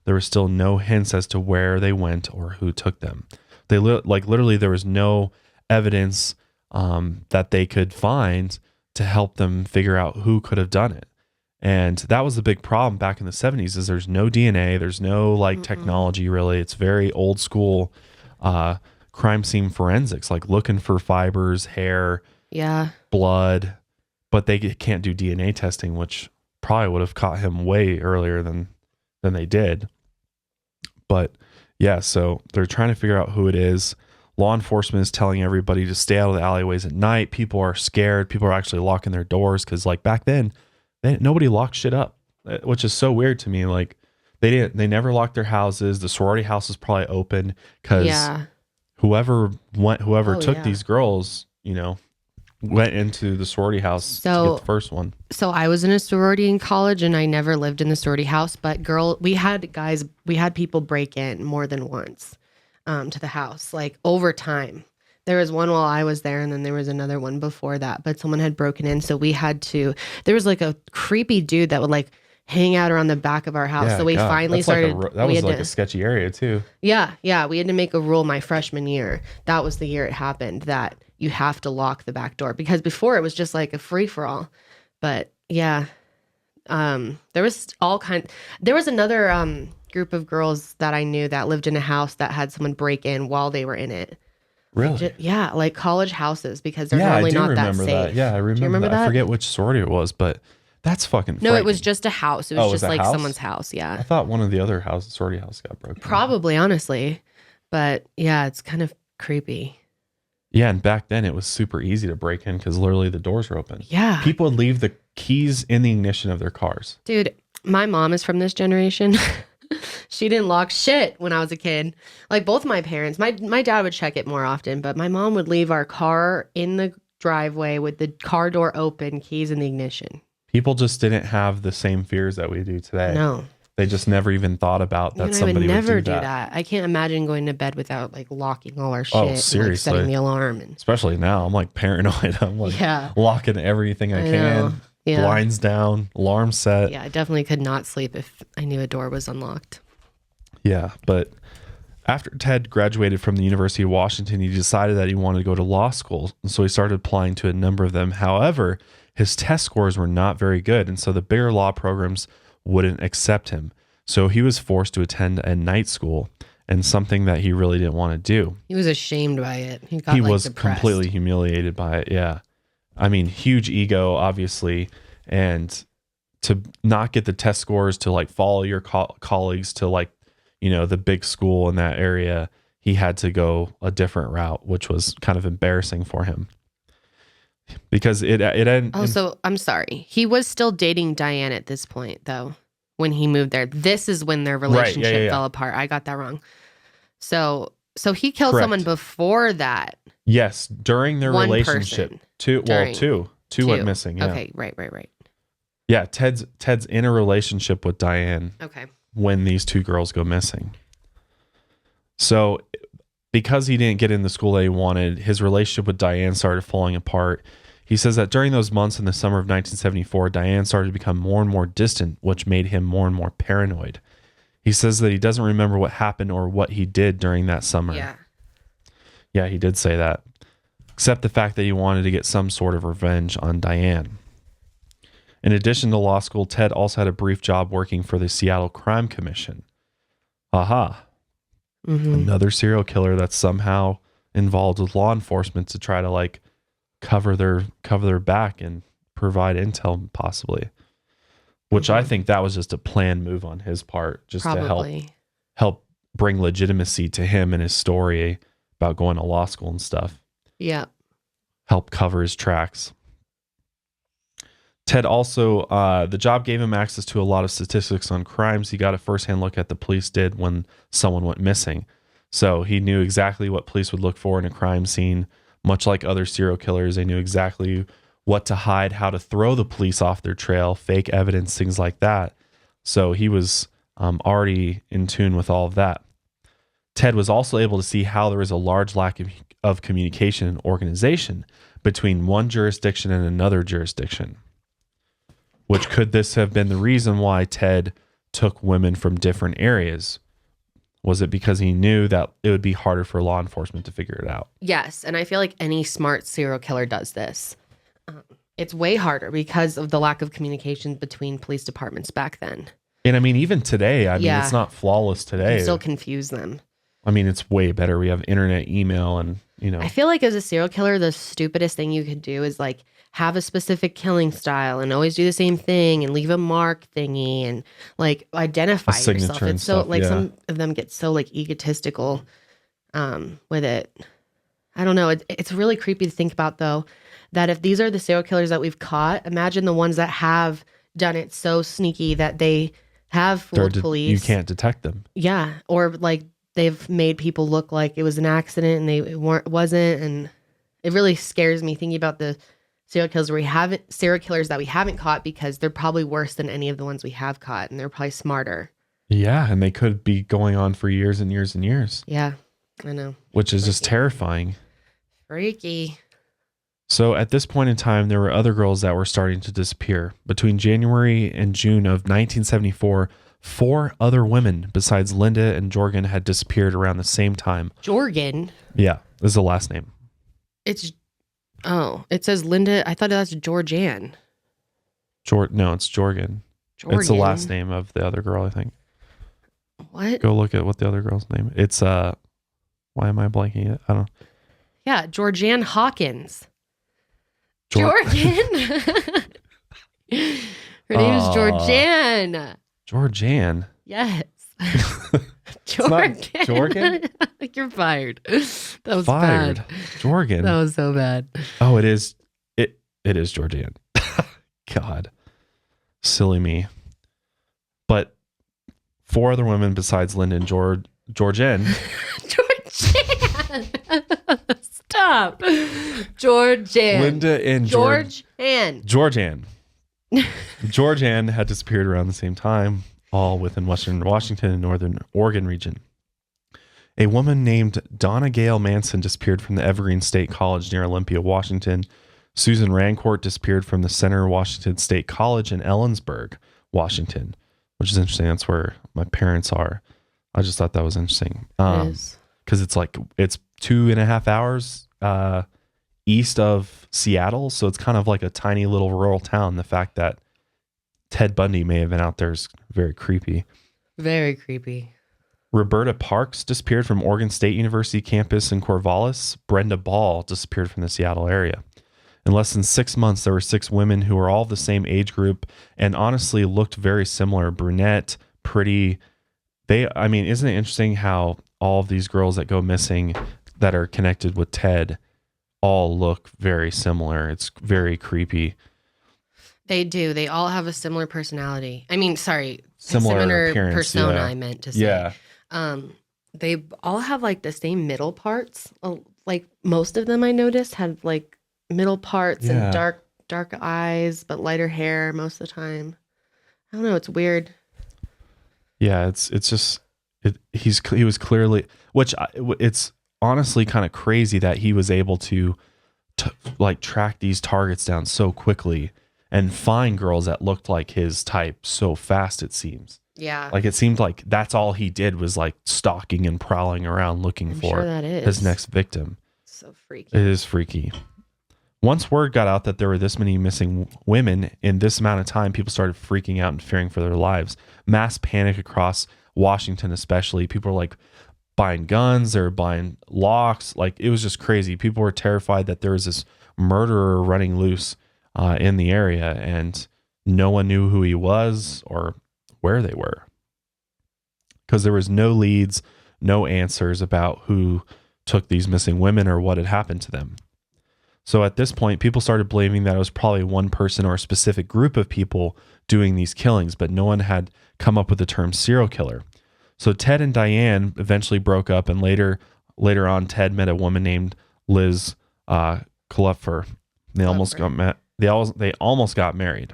There were still no hints as to where they went or who took them. They literally there was no evidence that they could find to help them figure out who could have done it. And that was the big problem back in the 70s is there's no DNA, there's no technology really. It's very old school crime scene forensics, like looking for fibers, hair, blood, but they can't do DNA testing, which probably would have caught him way earlier than they did. But yeah, so they're trying to figure out who it is. Law enforcement is telling everybody to stay out of the alleyways at night. People are scared. People are actually locking their doors because like back then, nobody locked shit up, which is so weird to me. Like they never locked their houses. The sorority house is probably open because whoever took these girls, you know, went into the sorority house to get the first one. So I was in a sorority in college and I never lived in the sorority house, but we had people break in more than once to the house, like over time. There was one while I was there and then there was another one before that, but someone had broken in. So there was like a creepy dude that would like hang out around the back of our house. Yeah, so we finally started. That was like a sketchy area too. Yeah. Yeah. We had to make a rule my freshman year. That was the year it happened that you have to lock the back door because before it was just like a free for all. But yeah, there was another group of girls that I knew that lived in a house that had someone break in while they were in it. Really? Yeah, like college houses because they're normally not that safe. That. Yeah, I remember that. I forget which sorority it was, but that's fucking frightening. No, it was just a house. It was just like someone's house. Yeah. I thought one of the other sorority houses got broken. Probably, honestly. But yeah, it's kind of creepy. Yeah, and back then it was super easy to break in because literally the doors were open. Yeah. People would leave the keys in the ignition of their cars. Dude, my mom is from this generation. She didn't lock shit when I was a kid. Like both my parents. My dad would check it more often, but my mom would leave our car in the driveway with the car door open, keys in the ignition. People just didn't have the same fears that we do today. No. They just never even thought about that somebody would never do that. I can't imagine going to bed without like locking all our shit. Oh, seriously. And, setting the alarm. Especially now. I'm like paranoid. I'm like locking everything I can. Yeah. Blinds down, alarm set. Yeah, I definitely could not sleep if I knew a door was unlocked. Yeah, but after Ted graduated from the University of Washington, he decided that he wanted to go to law school. And so he started applying to a number of them. However, his test scores were not very good. And so the bigger law programs wouldn't accept him. So he was forced to attend a night school, and something that he really didn't want to do. He was ashamed by it. He was depressed. Completely humiliated by it. Yeah. I mean, huge ego, obviously. And to not get the test scores, to like follow your colleagues to like, the big school in that area, he had to go a different route, which was kind of embarrassing for him. Because it ended. So I'm sorry. He was still dating Diane at this point, though, when he moved there. This is when their relationship fell apart. I got that wrong. So he killed someone before that. Yes, during their relationship. Two went missing. Yeah. Okay, right. Yeah, Ted's in a relationship with Diane. Okay. When these two girls go missing. So because he didn't get in the school that he wanted, his relationship with Diane started falling apart. He says that during those months in the summer of 1974, Diane started to become more and more distant, which made him more and more paranoid. He says that he doesn't remember what happened or what he did during that summer. Yeah, he did say that. Except the fact that he wanted to get some sort of revenge on Diane. In addition to law school, Ted also had a brief job working for the Seattle Crime Commission. Aha. Mm-hmm. Another serial killer that's somehow involved with law enforcement to try to like cover their back and provide intel possibly. Which I think that was just a planned move on his part, just to help bring legitimacy to him and his story about going to law school and stuff. Yeah. Help cover his tracks. Ted also, the job gave him access to a lot of statistics on crimes. He got a firsthand look at the police did when someone went missing. So he knew exactly what police would look for in a crime scene. Much like other serial killers, they knew exactly what to hide, how to throw the police off their trail, fake evidence, things like that. So he was already in tune with all of that. Ted was also able to see how there was a large lack of communication and organization between one jurisdiction and another jurisdiction. Which could this have been the reason why Ted took women from different areas? Was it because he knew that it would be harder for law enforcement to figure it out? Yes, and I feel like any smart serial killer does this. It's way harder because of the lack of communication between police departments back then. And I mean, even today, it's not flawless today. You still confuse them. I mean, it's way better. We have internet, email, and, I feel like as a serial killer, the stupidest thing you could do is like have a specific killing style and always do the same thing and leave a mark thingy and like identify yourself. It's so like some of them get so like egotistical with it. I don't know. It's really creepy to think about though, that if these are the serial killers that we've caught, imagine the ones that have done it so sneaky that they have fooled police. You can't detect them. Yeah. Or like they've made people look like it was an accident and it wasn't. And it really scares me thinking about the serial killers that we haven't caught, because they're probably worse than any of the ones we have caught, and they're probably smarter. Yeah, and they could be going on for years and years and years. Yeah, I know. Which is just terrifying. Freaky. So at this point in time, there were other girls that were starting to disappear. Between January and June of 1974, 4 other women besides Linda and Jorgen had disappeared around the same time. Jorgen? Yeah, this is the last name. It says Linda. I thought that's Georgianne. No, it's Jorgen. It's the last name of the other girl, I think. What? Go look at what the other girl's name. It's why am I blanking it? I don't know. Yeah, Georgianne Hawkins. Jorgen. Her name is Georgianne. Georgianne. Yes. Jorgen. You're fired. That was fired. Bad. Jorgen. That was so bad. Oh, it is. It is Georgianne. God, silly me. But 4 other women besides Linda and Georgianne. Georgianne. Stop. Georgianne. Linda and Georgianne. Georgianne had disappeared around the same time. all within western Washington and northern Oregon region. A woman named Donna Gale Manson disappeared from the Evergreen State College near Olympia, Washington. Susan Rancourt disappeared from the Center Washington State College in Ellensburg, Washington, which is interesting. That's where my parents are. I just thought that was interesting. It is. Because it's 2.5 hours east of Seattle. So it's kind of like a tiny little rural town. The fact that Ted Bundy may have been out there is very creepy. Very creepy. Roberta Parks disappeared from Oregon State University campus in Corvallis. Brenda Ball disappeared from the Seattle area. In less than 6 months, there were 6 women who were all the same age group and honestly looked very similar. Brunette, pretty. Isn't it interesting how all of these girls that go missing that are connected with Ted all look very similar? It's very creepy. They do. They all have a similar personality. Similar appearance, persona, yeah. I meant to say. Yeah. They all have like the same middle parts. Like most of them I noticed had like middle parts and dark eyes, but lighter hair most of the time. I don't know. It's weird. Yeah, it's just he was clearly, it's honestly kind of crazy that he was able to like track these targets down so quickly and find girls that looked like his type so fast. It seems. Yeah. Like it seemed like that's all he did was like stalking and prowling around looking for his next victim. So freaky. It is freaky. Once word got out that there were this many missing women in this amount of time, people started freaking out and fearing for their lives. Mass panic across Washington, especially. People were like buying guns, they were buying locks. Like it was just crazy. People were terrified that there was this murderer running loose in the area, and no one knew who he was or where they were, because there was no leads, no answers about who took these missing women or what had happened to them. So at this point, people started believing that it was probably one person or a specific group of people doing these killings, but no one had come up with the term serial killer. So Ted and Diane eventually broke up, and later on, Ted met a woman named Liz Klupfer. They almost got married.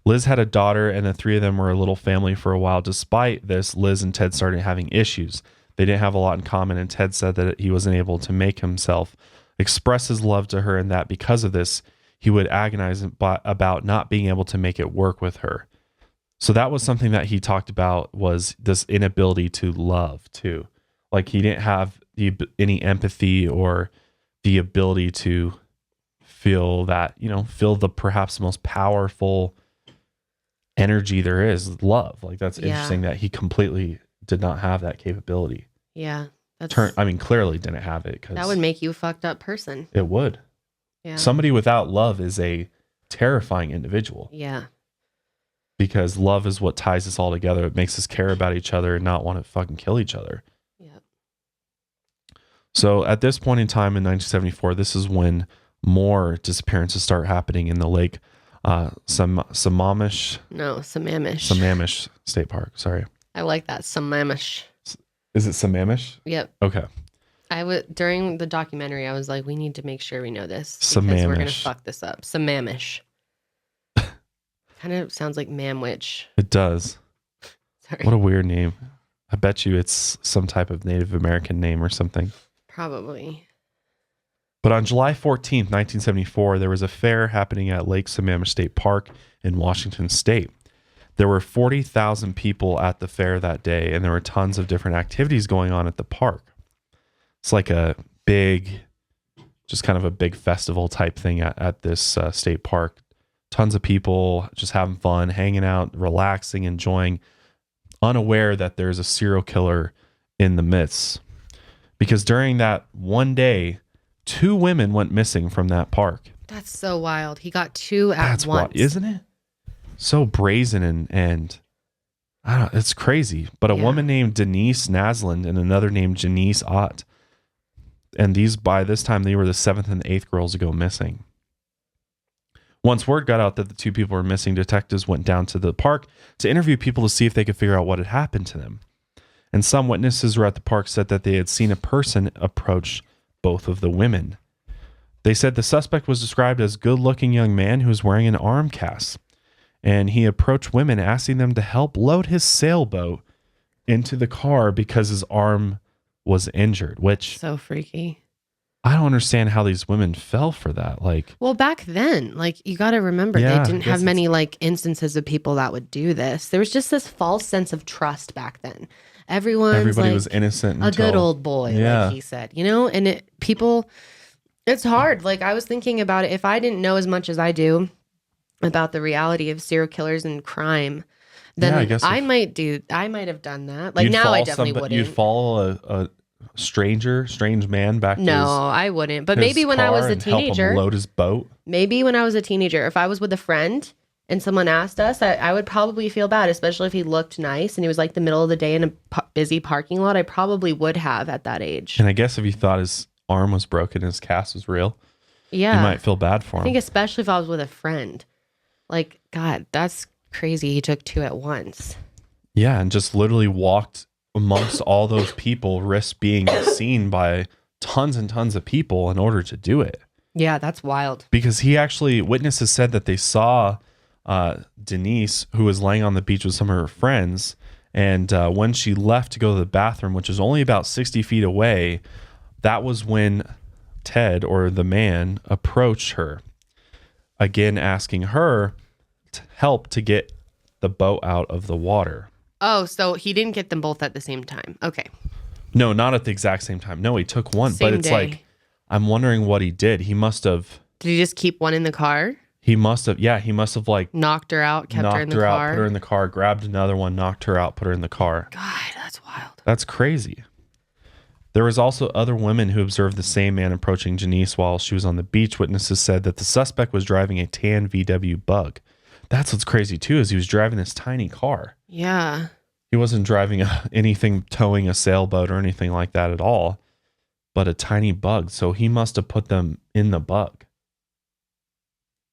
Liz had a daughter, and the three of them were a little family for a while. Despite this, Liz and Ted started having issues. They didn't have a lot in common, and Ted said that he wasn't able to make himself express his love to her, and that because of this, he would agonize about not being able to make it work with her. So that was something that he talked about, was this inability to love too. Like he didn't have any empathy or the ability to feel that, feel the perhaps most powerful energy there is, love. Like that's interesting that he completely did not have that capability. Yeah. Clearly didn't have it. 'Cause that would make you a fucked up person. It would. Yeah. Somebody without love is a terrifying individual. Yeah. Because love is what ties us all together. It makes us care about each other and not want to fucking kill each other. Yeah. So at this point in time in 1974, this is when more disappearances start happening in the lake Sammamish State Park. Sorry. I like that. Sammamish. Is it Sammamish? Yep. Okay. During the documentary, I was like, we need to make sure we know this because Sammamish. we're going to fuck this up. Sammamish. Kind of sounds like Mamwich. It does. Sorry. What a weird name. I bet you it's some type of Native American name or something. Probably. But on July 14th, 1974, there was a fair happening at Lake Sammamish State Park in Washington State. There were 40,000 people at the fair that day, and there were tons of different activities going on at the park. It's like a big, just kind of a big festival type thing at this state park. Tons of people just having fun, hanging out, relaxing, enjoying, unaware that there's a serial killer in the midst. Because during that one day, 2 women went missing from that park. That's so wild. He got 2 at That's once. Wild, isn't it? So brazen and I don't know, it's crazy. But a woman named Denise Naslund and another named Janice Ott. And by this time, they were the 7th and 8th girls to go missing. Once word got out that the 2 people were missing, detectives went down to the park to interview people to see if they could figure out what had happened to them. And some witnesses who were at the park said that they had seen a person approach both of the women. They said the suspect was described as a good-looking young man who was wearing an arm cast. and he approached women asking them to help load his sailboat into the car because his arm was injured, which so freaky. I don't understand how these women fell for that. Like, well, back then, like, you got to remember, they didn't have many like instances of people that would do this. There was just this false sense of trust back then. Everybody like, was innocent, a good old boy, like he said, you know. And it's hard. Like, I was thinking about it. If I didn't know as much as I do about the reality of serial killers and crime, then I might have done that. Like, now I definitely wouldn't. You'd follow a strange man back to I wouldn't. But maybe when I was a teenager, help him load his boat. Maybe when I was a teenager, if I was with a friend and someone asked us, I would probably feel bad, especially if he looked nice and he was like the middle of the day in a busy parking lot. I probably would have at that age. And I guess if you thought his arm was broken, his cast was real, you might feel bad for him. I think especially if I was with a friend. Like, God, that's crazy. He took two at once. Yeah, and just literally walked amongst all those people, risked being seen by tons and tons of people in order to do it. Yeah, that's wild. Because witnesses said that they saw Denise, who was laying on the beach with some of her friends, and when she left to go to the bathroom, which was only about 60 feet away, that was when Ted, or the man, approached her, again asking her to help to get the boat out of the water. Oh, so he didn't get them both at the same time. Okay. No, not at the exact same time. No, he took one. Same but it's day. Like, I'm wondering what he did. He must have... Did he just keep one in the car? He must have like... Knocked her out, kept her in the car. Put her in the car, grabbed another one, knocked her out, put her in the car. God, that's wild. That's crazy. There was also other women who observed the same man approaching Janice while she was on the beach. Witnesses said that the suspect was driving a tan VW Bug. That's what's crazy too, is he was driving this tiny car. Yeah. He wasn't driving anything, towing a sailboat or anything like that at all, but a tiny Bug. So he must have put them in the Bug.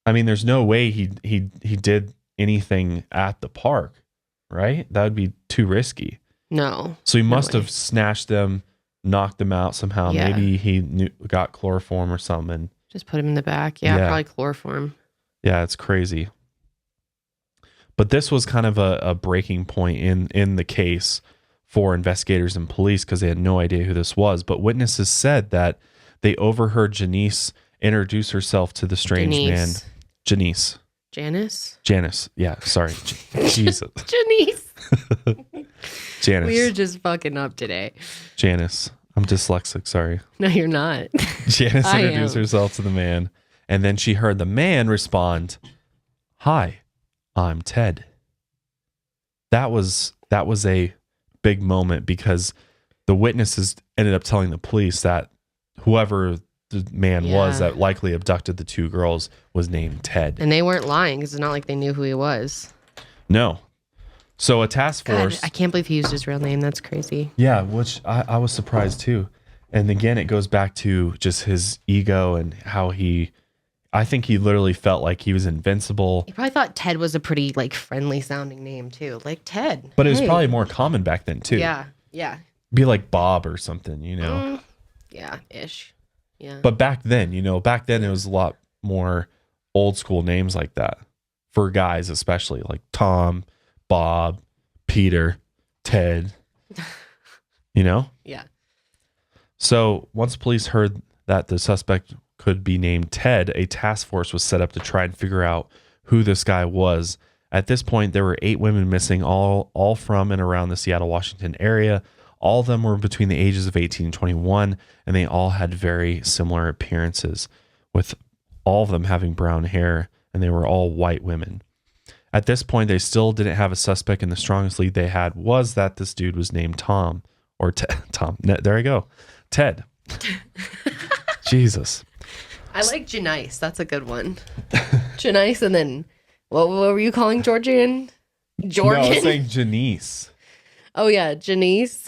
I mean, there's no way he did anything at the park, right? That would be too risky. No. So he must have snatched them, knocked them out somehow. Yeah. Maybe he got chloroform or something. Just put him in the back. Yeah, probably chloroform. Yeah, it's crazy. But this was kind of a breaking point in the case for investigators and police because they had no idea who this was. But witnesses said that they overheard Janice introduce herself to the strange man. Janice. Janice. Yeah, sorry. Jesus. Janice. Janice. We're just fucking up today. Janice. I'm dyslexic, sorry. No, you're not. Janice introduced herself to the man, and then she heard the man respond, "Hi, I'm Ted." That was a big moment because the witnesses ended up telling the police that whoever the man was that likely abducted the two girls was named Ted. And they weren't lying because it's not like they knew who he was. No. So a task force... God, I can't believe he used his real name. That's crazy. Yeah, which I was surprised too. And again, it goes back to just his ego and how I think he literally felt like he was invincible. He probably thought Ted was a pretty like friendly sounding name too. Like Ted. But it was probably more common back then too. Yeah. Yeah. Be like Bob or something, you know? Yeah, ish. Yeah. But back then, it was a lot more old school names like that for guys, especially like Tom, Bob, Peter, Ted, Yeah. So once police heard that the suspect could be named Ted, a task force was set up to try and figure out who this guy was. At this point, there were 8 women missing, all from and around the Seattle, Washington area. All of them were between the ages of 18 and 21, and they all had very similar appearances, with all of them having brown hair, and they were all white women. At this point, they still didn't have a suspect, and the strongest lead they had was that this dude was named Tom, or Tom. There I go. Ted. Jesus. I like Janice. That's a good one. Janice, and then what were you calling Georgian? Georgian? No, I was saying Janice. Oh, yeah. Janice.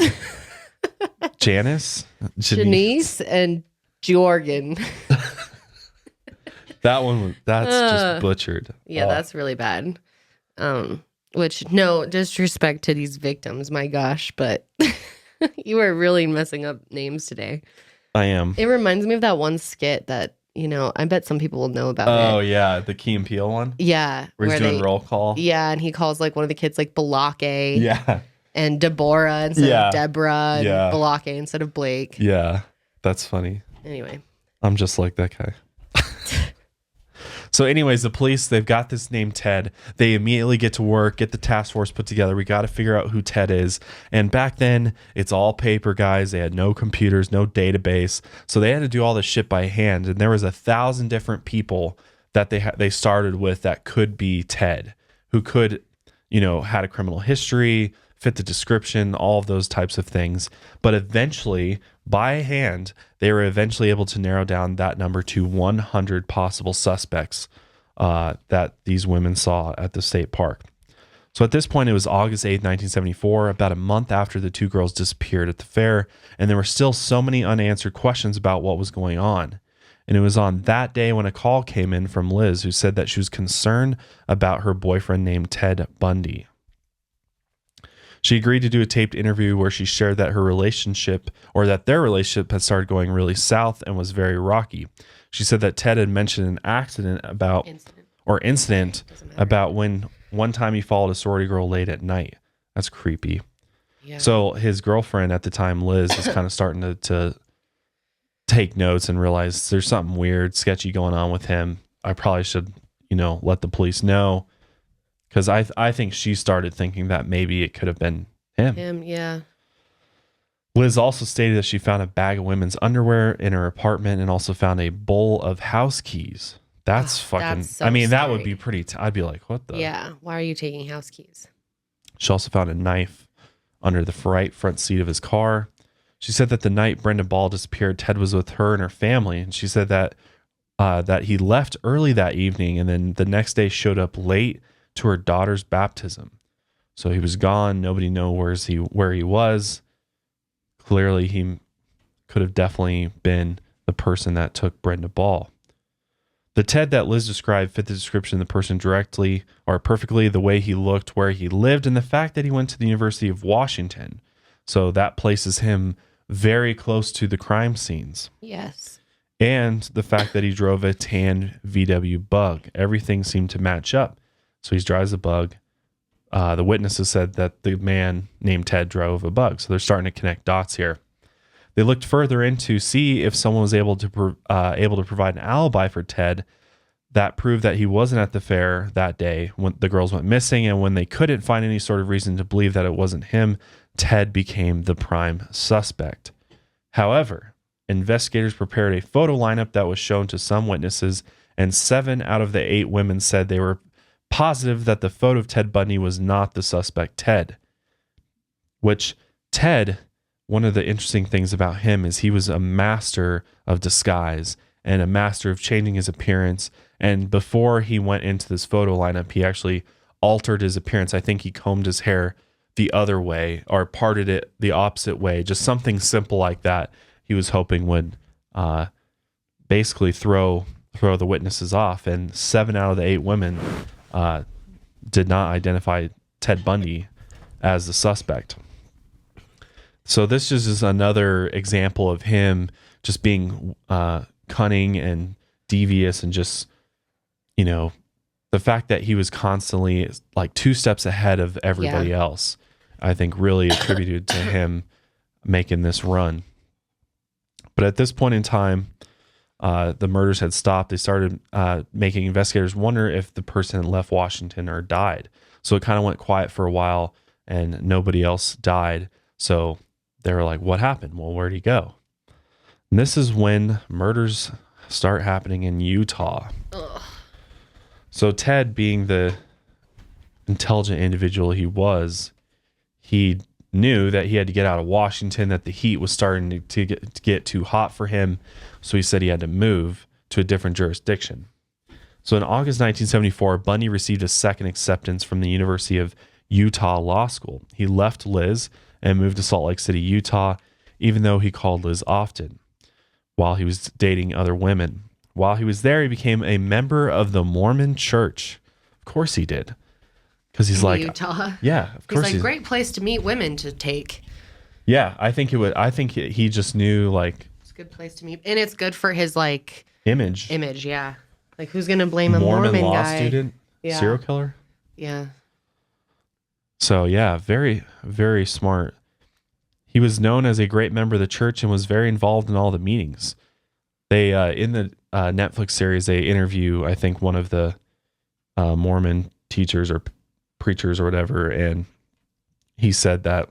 Janice? Janice and Jorgen. That's just butchered. Yeah, that's really bad. Which, no disrespect to these victims, my gosh, but you are really messing up names today. I am. It reminds me of that one skit that I bet some people will know about it. Oh, yeah. The Key and Peele one? Yeah. Where he's doing roll call. Yeah. And he calls like one of the kids like Balake. Yeah. And Deborah instead of Deborah. And Balake instead of Blake. Yeah. That's funny. Anyway. I'm just like that guy. So anyways, the police, they've got this named Ted. They immediately get to work, get the task force put together. We got to figure out who Ted is. And back then, it's all paper, guys. They had no computers, no database. So they had to do all this shit by hand. And there was 1,000 different people that they started with that could be Ted, who could, had a criminal history, fit the description, all of those types of things. But eventually, by hand, they were eventually able to narrow down that number to 100 possible suspects that these women saw at the state park. So at this point, it was August 8th, 1974, about a month after the two girls disappeared at the fair, and there were still so many unanswered questions about what was going on. And it was on that day when a call came in from Liz, who said that she was concerned about her boyfriend named Ted Bundy. She agreed to do a taped interview where she shared that their relationship had started going really south and was very rocky. She said that Ted had mentioned an incident about when one time he followed a sorority girl late at night. That's creepy. Yeah. So his girlfriend at the time, Liz, is kind of starting to take notes and realize there's something weird, sketchy going on with him. I probably should, let the police know. Because I think she started thinking that maybe it could have been him. Yeah. Liz also stated that she found a bag of women's underwear in her apartment and also found a bowl of house keys. That's fucking... That's so that would be pretty... I'd be like, what the... Yeah, why are you taking house keys? She also found a knife under the right front seat of his car. She said that the night Brenda Ball disappeared, Ted was with her and her family. And she said that he left early that evening and then the next day showed up late to her daughter's baptism. So he was gone. Nobody knows where he was. Clearly, he could have definitely been the person that took Brenda Ball. The Ted that Liz described fit the description of the person directly or perfectly, the way he looked, where he lived, and the fact that he went to the University of Washington. So that places him very close to the crime scenes. Yes. And the fact that he drove a tan VW Bug. Everything seemed to match up. So he drives a Bug. The witnesses said that the man named Ted drove a Bug. So they're starting to connect dots here. They looked further in to see if someone was able to provide an alibi for Ted that proved that he wasn't at the fair that day when the girls went missing. And when they couldn't find any sort of reason to believe that it wasn't him, Ted became the prime suspect. However, investigators prepared a photo lineup that was shown to some witnesses, and 7 out of the 8 women said they were positive that the photo of Ted Bundy was not the suspect Ted. Which Ted, one of the interesting things about him is he was a master of disguise and a master of changing his appearance. And before he went into this photo lineup, he actually altered his appearance. I think he combed his hair the other way or parted it the opposite way. Just something simple like that he was hoping would basically throw the witnesses off. And 7 out of the 8 women did not identify Ted Bundy as the suspect. So this just is another example of him just being cunning and devious, and just, the fact that he was constantly like 2 steps ahead of everybody else, I think really attributed to him making this run. But at this point in time, the murders had stopped. They started making investigators wonder if the person left Washington or died. So it kind of went quiet for a while and nobody else died. So they were like, what happened? Well, where'd he go? And this is when murders start happening in Utah. Ugh. So Ted, being the intelligent individual he was, he knew that he had to get out of Washington, that the heat was starting to get too hot for him. So he said he had to move to a different jurisdiction. So in August 1974, Bundy received a second acceptance from the University of Utah Law School. He left Liz and moved to Salt Lake City, Utah, even though he called Liz often while he was dating other women. While he was there, he became a member of the Mormon Church. Of course he did. Because he's like, Utah. Yeah, of course. He's like, great place to meet women to take. Yeah, I think he just knew, like, it's a good place to meet. And it's good for his, like, Image. Yeah. Like, who's going to blame a Mormon Mormon law guy? student? Yeah. Serial killer? Yeah. So, yeah, very, very smart. He was known as a great member of the church and was very involved in all the meetings. They, in the Netflix series, they interview, I think, one of the Mormon teachers or preachers or whatever, and he said that,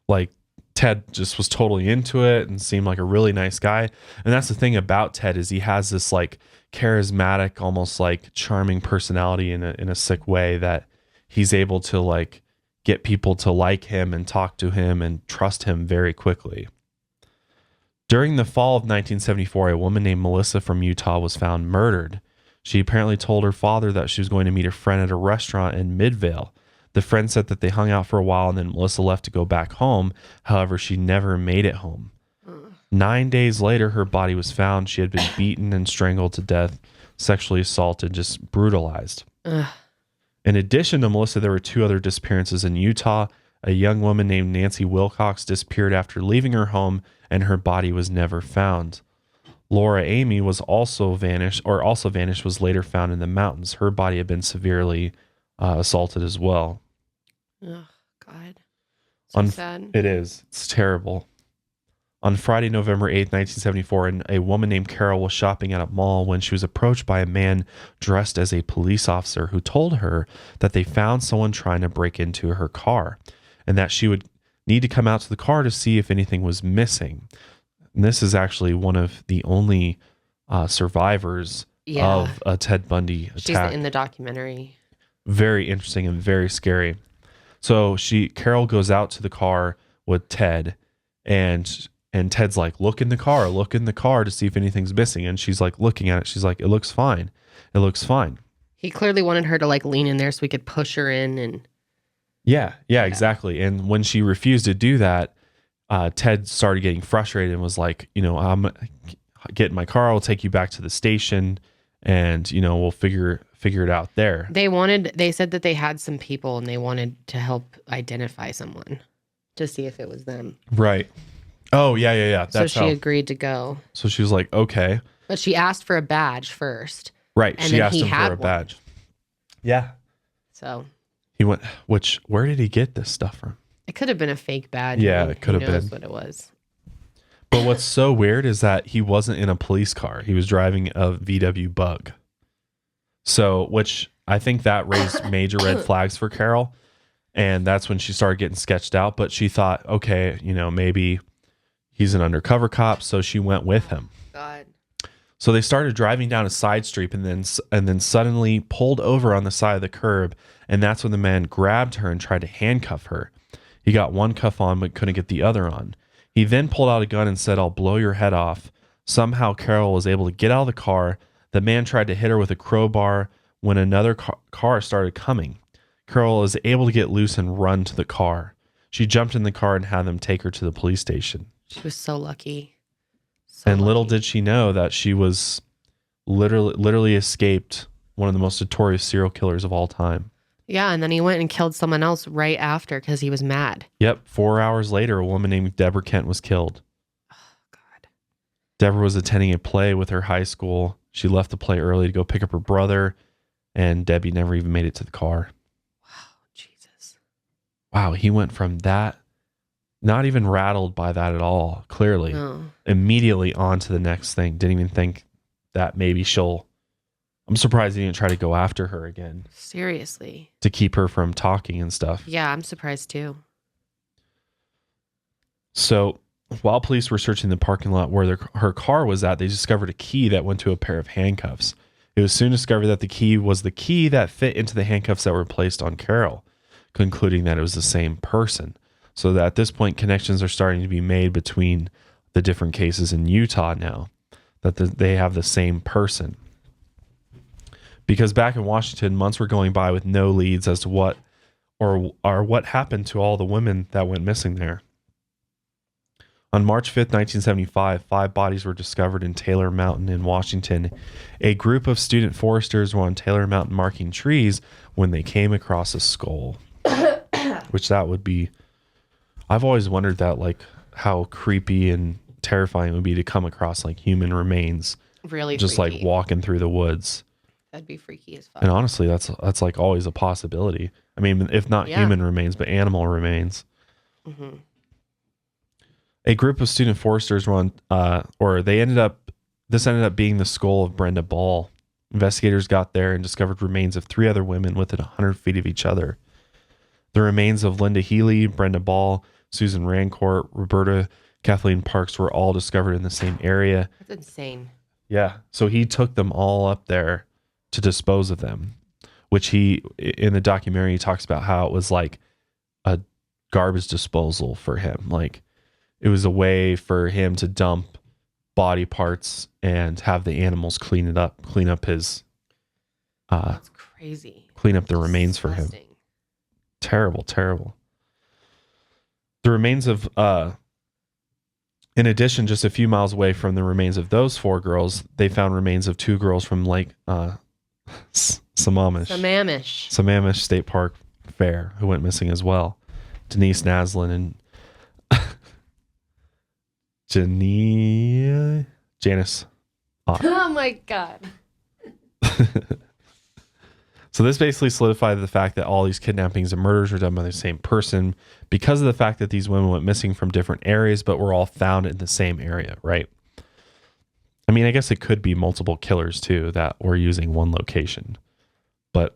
like, Ted just was totally into it and seemed like a really nice guy. And that's the thing about Ted, is he has this like charismatic, almost like charming personality in a sick way, that he's able to like get people to like him and talk to him and trust him very quickly. During the fall of 1974, a woman named Melissa from Utah was found murdered. She apparently told her father that she was going to meet a friend at a restaurant in Midvale. The friend said that they hung out for a while and then Melissa left to go back home. However, she never made it home. 9 days later, her body was found. She had been beaten and strangled to death, sexually assaulted, just brutalized. In addition to Melissa, there were 2 other disappearances in Utah. A young woman named Nancy Wilcox disappeared after leaving her home, and her body was never found. Laura Amy was also vanished, was later found in the mountains. Her body had been severely assaulted as well. Oh, God. So sad. It is. It's terrible. On Friday, November 8th, 1974, a woman named Carol was shopping at a mall when she was approached by a man dressed as a police officer who told her that they found someone trying to break into her car and that she would need to come out to the car to see if anything was missing. And this is actually one of the only survivors of a Ted Bundy attack. She's in the documentary. Very interesting and very scary. So Carol goes out to the car with Ted, and Ted's like, look in the car to see if anything's missing. And she's like looking at it. She's like, it looks fine. It looks fine. He clearly wanted her to like lean in there so we could push her in. And yeah, exactly. And when she refused to do that, Ted started getting frustrated and was like, I'm get in my car. I'll take you back to the station, and we'll figure it out there. They said that they had some people and they wanted to help identify someone to see if it was them. Right. Oh, yeah. So she agreed to go. So she was like, okay. But she asked for a badge first. Right. She asked him for a badge. Yeah. So he went, where did he get this stuff from? It could have been a fake badge. Yeah, it could have been. What it was. But what's so weird is that he wasn't in a police car. He was driving a VW Bug. So, which I think that raised major red flags for Carol. And that's when she started getting sketched out. But she thought, okay, maybe he's an undercover cop. So she went with him. God. So they started driving down a side street and then suddenly pulled over on the side of the curb. And that's when the man grabbed her and tried to handcuff her. He got one cuff on, but couldn't get the other on. He then pulled out a gun and said, I'll blow your head off. Somehow Carol was able to get out of the car. The man tried to hit her with a crowbar when another car started coming. Carol was able to get loose and run to the car. She jumped in the car and had them take her to the police station. She was so lucky. Little did she know that she was literally escaped one of the most notorious serial killers of all time. Yeah, and then he went and killed someone else right after because he was mad. Yep. 4 hours later, a woman named Deborah Kent was killed. Oh, God. Deborah was attending a play with her high school. She left the play early to go pick up her brother, and Debbie never even made it to the car. Wow, Jesus. Wow, he went from that, not even rattled by that at all, clearly, immediately on to the next thing. Didn't even think that maybe I'm surprised he didn't try to go after her again. Seriously. To keep her from talking and stuff. Yeah, I'm surprised too. So while police were searching the parking lot where her car was at, they discovered a key that went to a pair of handcuffs. It was soon discovered that the key was the key that fit into the handcuffs that were placed on Carol, concluding that it was the same person. So that at this point, connections are starting to be made between the different cases in Utah now, that they have the same person. Because back in Washington, months were going by with no leads as to what happened to all the women that went missing there. On March 5th, 1975, 5 bodies were discovered in Taylor Mountain in Washington. A group of student foresters were on Taylor Mountain marking trees when they came across a skull. Which that would be... I've always wondered that, like, how creepy and terrifying it would be to come across, like, human remains really just freaky. like walking through the woods. That'd be freaky as fuck. And honestly, that's like always a possibility. I mean, if not human remains, but animal remains. Mm-hmm. A group of student foresters were on, this ended up being the skull of Brenda Ball. Investigators got there and discovered remains of 3 other women within 100 feet of each other. The remains of Linda Healy, Brenda Ball, Susan Rancourt, Roberta Kathleen Parks were all discovered in the same area. That's insane. Yeah. So he took them all up there to dispose of them, which in the documentary, he talks about how it was like a garbage disposal for him. Like it was a way for him to dump body parts and have the animals clean up his, that's crazy. Clean up the remains for him. Terrible. The remains of, in addition, just a few miles away from the remains of those 4 girls, they found remains of 2 girls from Lake Sammamish State Park Fair who went missing as well. Denise Naslin and Janice. Oh my God. So this basically solidified the fact that all these kidnappings and murders were done by the same person because of the fact that these women went missing from different areas, but were all found in the same area, right? I mean, I guess it could be multiple killers too that were using one location. But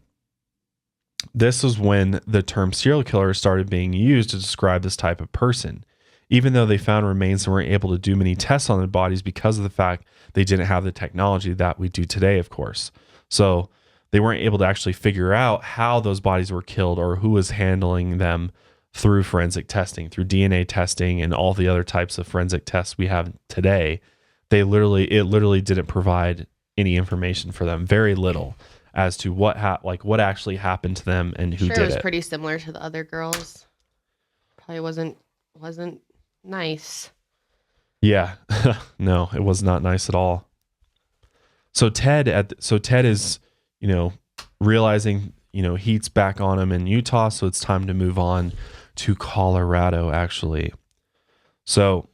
this was when the term serial killer started being used to describe this type of person. Even though they found remains and weren't able to do many tests on their bodies because of the fact they didn't have the technology that we do today, of course. So they weren't able to actually figure out how those bodies were killed or who was handling them through forensic testing, through DNA testing and all the other types of forensic tests we have today. It literally didn't provide any information for them, very little, as to what actually happened to them and who did it. It was pretty similar to the other girls. Probably wasn't nice. Yeah, no, it was not nice at all. So Ted is, realizing, heat's back on him in Utah, so it's time to move on to Colorado, actually. So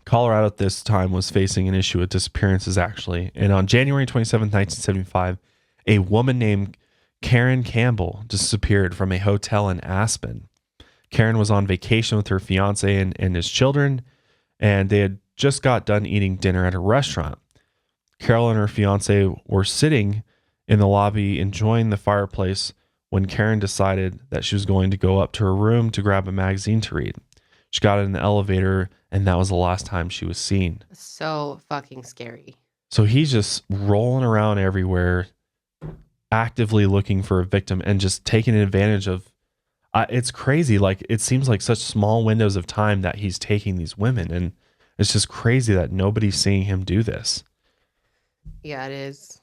Colorado at this time was facing an issue with disappearances, actually. And on January 27th, 1975, a woman named Karen Campbell disappeared from a hotel in Aspen. Karen was on vacation with her fiance and his children, and they had just got done eating dinner at a restaurant. Carol and her fiance were sitting in the lobby enjoying the fireplace when Karen decided that she was going to go up to her room to grab a magazine to read. She got in the elevator, and that was the last time she was seen. So fucking scary. So he's just rolling around everywhere, actively looking for a victim and just taking advantage of. It's crazy. Like, it seems like such small windows of time that he's taking these women, and it's just crazy that nobody's seeing him do this. Yeah, it is.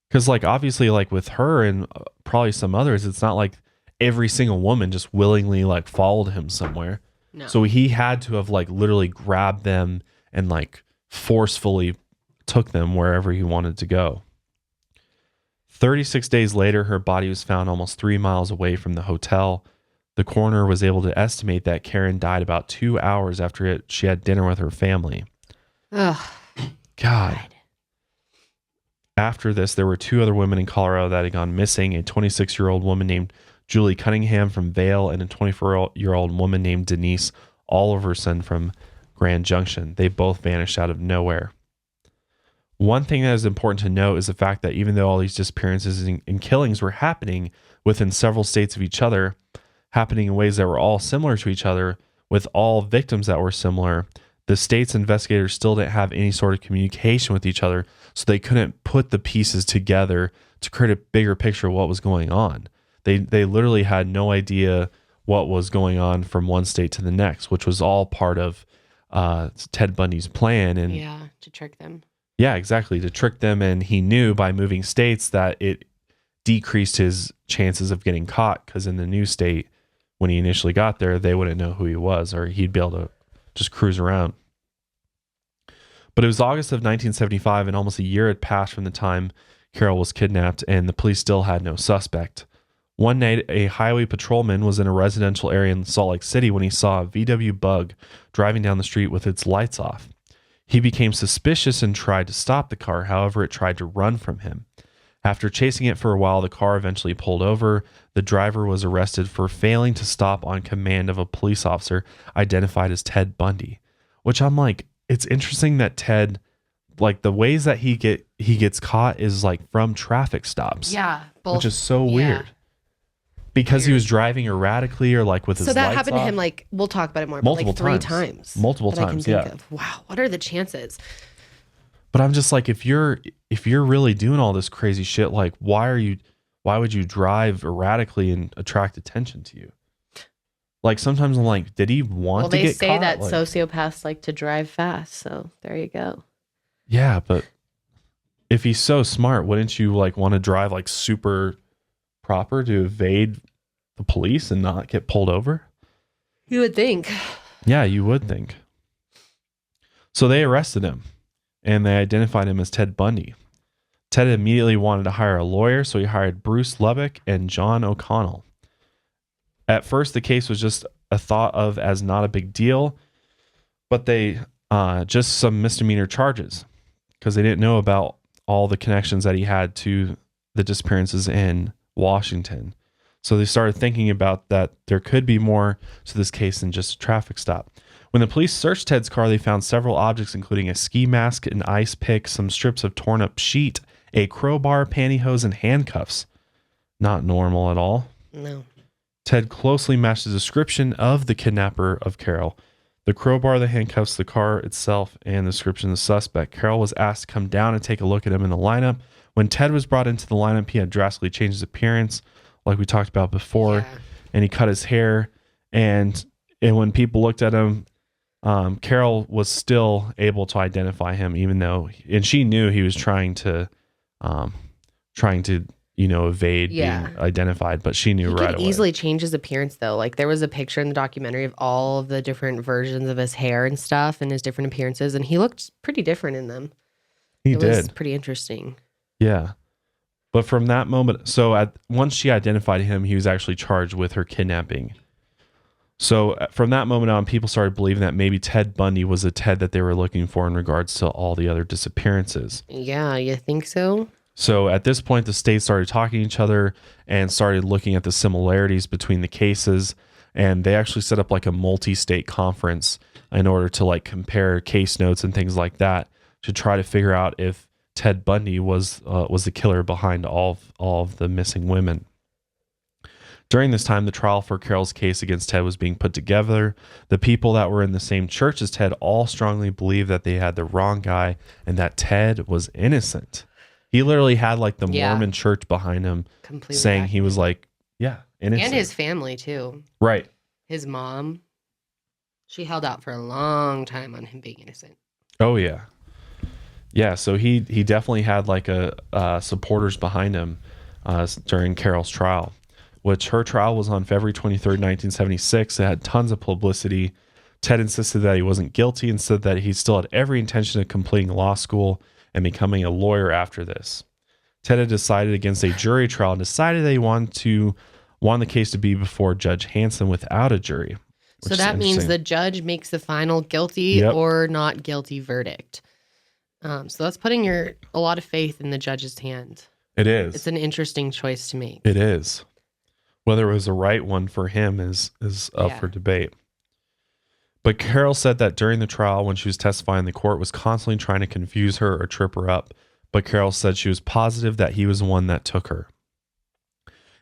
Because, like, obviously, like with her and probably some others, it's not like every single woman just willingly like followed him somewhere. No. So he had to have like literally grabbed them and like forcefully took them wherever he wanted to go. 36 days later, her body was found almost 3 miles away from the hotel. The coroner was able to estimate that Karen died about 2 hours after she had dinner with her family. Ugh. God. After this, there were 2 other women in Colorado that had gone missing, a 26-year-old woman named Julie Cunningham from Vail and a 24-year-old woman named Denise Oliverson from Grand Junction. They both vanished out of nowhere. One thing that is important to note is the fact that even though all these disappearances and killings were happening within several states of each other, happening in ways that were all similar to each other, with all victims that were similar, the state's investigators still didn't have any sort of communication with each other, so they couldn't put the pieces together to create a bigger picture of what was going on. They literally had no idea what was going on from one state to the next, which was all part of Ted Bundy's plan. And yeah, to trick them. Yeah, exactly. To trick them. And he knew by moving states that it decreased his chances of getting caught, because in the new state, when he initially got there, they wouldn't know who he was, or he'd be able to just cruise around. But it was August of 1975, and almost a year had passed from the time Carol was kidnapped, and the police still had no suspect. One night, a highway patrolman was in a residential area in Salt Lake City when he saw a VW Bug driving down the street with its lights off. He became suspicious and tried to stop the car. However, it tried to run from him. After chasing it for a while, the car eventually pulled over. The driver was arrested for failing to stop on command of a police officer identified as Ted Bundy, which I'm like, it's interesting that Ted, like the ways that he gets caught is like from traffic stops. Yeah. Both. Which is so weird. Because he was driving erratically or like with his lights off. So that happened to him, like, we'll talk about it more, multiple but like times. 3 times. Multiple times, yeah. Wow, what are the chances? But I'm just like, if you're really doing all this crazy shit, like why would you drive erratically and attract attention to you? Like sometimes I'm like, did he want to get caught? Well, they say that sociopaths like to drive fast, so there you go. Yeah, but if he's so smart, wouldn't you like want to drive like super proper to evade the police and not get pulled over? You would think. Yeah, you would think. So they arrested him and they identified him as Ted Bundy. Ted immediately wanted to hire a lawyer, so he hired Bruce Lubbock and John O'Connell. At first, the case was just thought of as not a big deal, but they just some misdemeanor charges because they didn't know about all the connections that he had to the disappearances in Washington. So they started thinking about that there could be more to this case than just a traffic stop. When the police searched Ted's car, they found several objects, including a ski mask, an ice pick, some strips of torn up sheet, a crowbar, pantyhose, and handcuffs. Not normal at all. No. Ted closely matched the description of the kidnapper of Carol. The crowbar, the handcuffs, the car itself, and the description of the suspect. Carol was asked to come down and take a look at him in the lineup. When Ted was brought into the lineup, he had drastically changed his appearance, like we talked about before, and he cut his hair. And when people looked at him, Carol was still able to identify him, even though, and she knew he was trying to evade being identified, but she knew right away. He could easily change his appearance though. Like there was a picture in the documentary of all of the different versions of his hair and stuff and his different appearances, and he looked pretty different in them. It was pretty interesting. Yeah. But from that moment, once she identified him, he was actually charged with her kidnapping. So from that moment on, people started believing that maybe Ted Bundy was the Ted that they were looking for in regards to all the other disappearances. Yeah, you think so? So at this point, the states started talking to each other and started looking at the similarities between the cases. And they actually set up like a multi-state conference in order to like compare case notes and things like that to try to figure out if Ted Bundy was the killer behind all of the missing women. During this time, the trial for Carol's case against Ted was being put together. The people that were in the same church as Ted all strongly believed that they had the wrong guy and that Ted was innocent. He literally had like the Mormon church behind him completely saying he was like, innocent. And his family too. Right. His mom, she held out for a long time on him being innocent. Oh, yeah. Yeah, so he definitely had like supporters behind him during Carol's trial, which her trial was on February 23rd, 1976. It had tons of publicity. Ted insisted that he wasn't guilty and said that he still had every intention of completing law school and becoming a lawyer after this. Ted had decided against a jury trial and decided that he wanted the case to be before Judge Hanson without a jury. So that means the judge makes the final guilty or not guilty verdict. So that's putting a lot of faith in the judge's hand. It is. It's an interesting choice to make. It is. Whether it was the right one for him is up for debate. But Carol said that during the trial, when she was testifying, the court was constantly trying to confuse her or trip her up. But Carol said she was positive that he was the one that took her.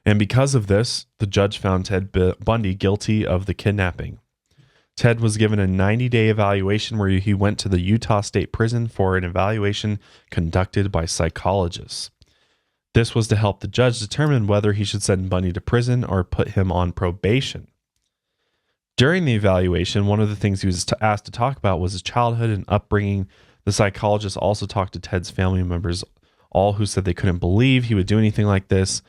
And because of this, the judge found Ted Bundy guilty of the kidnapping. Ted was given a 90-day evaluation where he went to the Utah State Prison for an evaluation conducted by psychologists. This was to help the judge determine whether he should send Bundy to prison or put him on probation. During the evaluation, one of the things he was asked to talk about was his childhood and upbringing. The psychologist also talked to Ted's family members, all who said they couldn't believe he would do anything like this.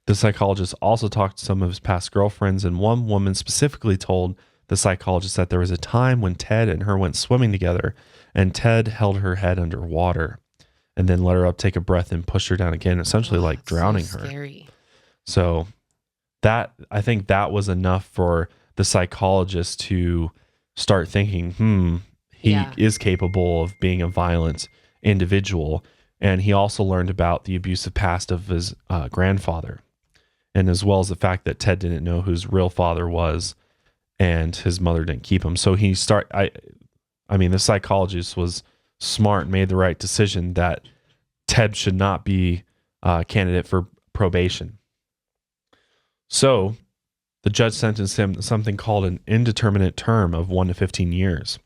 The psychologist also talked to some of his past girlfriends, and one woman specifically told the psychologist that there was a time when Ted and her went swimming together, and Ted held her head underwater and then let her up, take a breath, and pushed her down again, essentially like drowning her. Scary. So I think that was enough for the psychologist to start thinking, he is capable of being a violent individual. And he also learned about the abusive past of his grandfather, and as well as the fact that Ted didn't know who his real father was, and his mother didn't keep him. So I mean, the psychologist was smart and made the right decision that Ted should not be a candidate for probation. So the judge sentenced him to something called an indeterminate term of 1 to 15 years.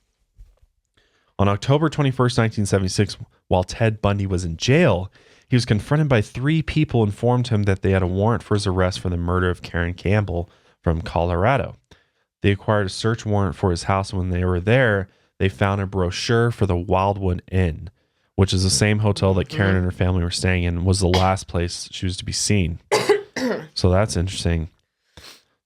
On October 21st, 1976, while Ted Bundy was in jail, he was confronted by 3 people who informed him that they had a warrant for his arrest for the murder of Karen Campbell from Colorado. They acquired a search warrant for his house, and when they were there, they found a brochure for the Wildwood Inn, which is the same hotel that Karen and her family were staying in, was the last place she was to be seen. So that's interesting.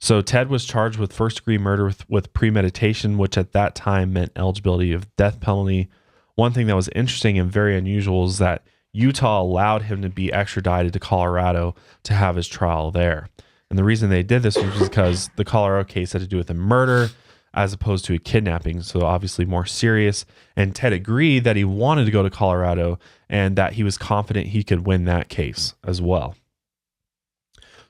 So Ted was charged with first-degree murder with premeditation, which at that time meant eligibility of death penalty. One thing that was interesting and very unusual is that Utah allowed him to be extradited to Colorado to have his trial there. And the reason they did this was because the Colorado case had to do with a murder as opposed to a kidnapping, so obviously more serious. And Ted agreed that he wanted to go to Colorado and that he was confident he could win that case as well.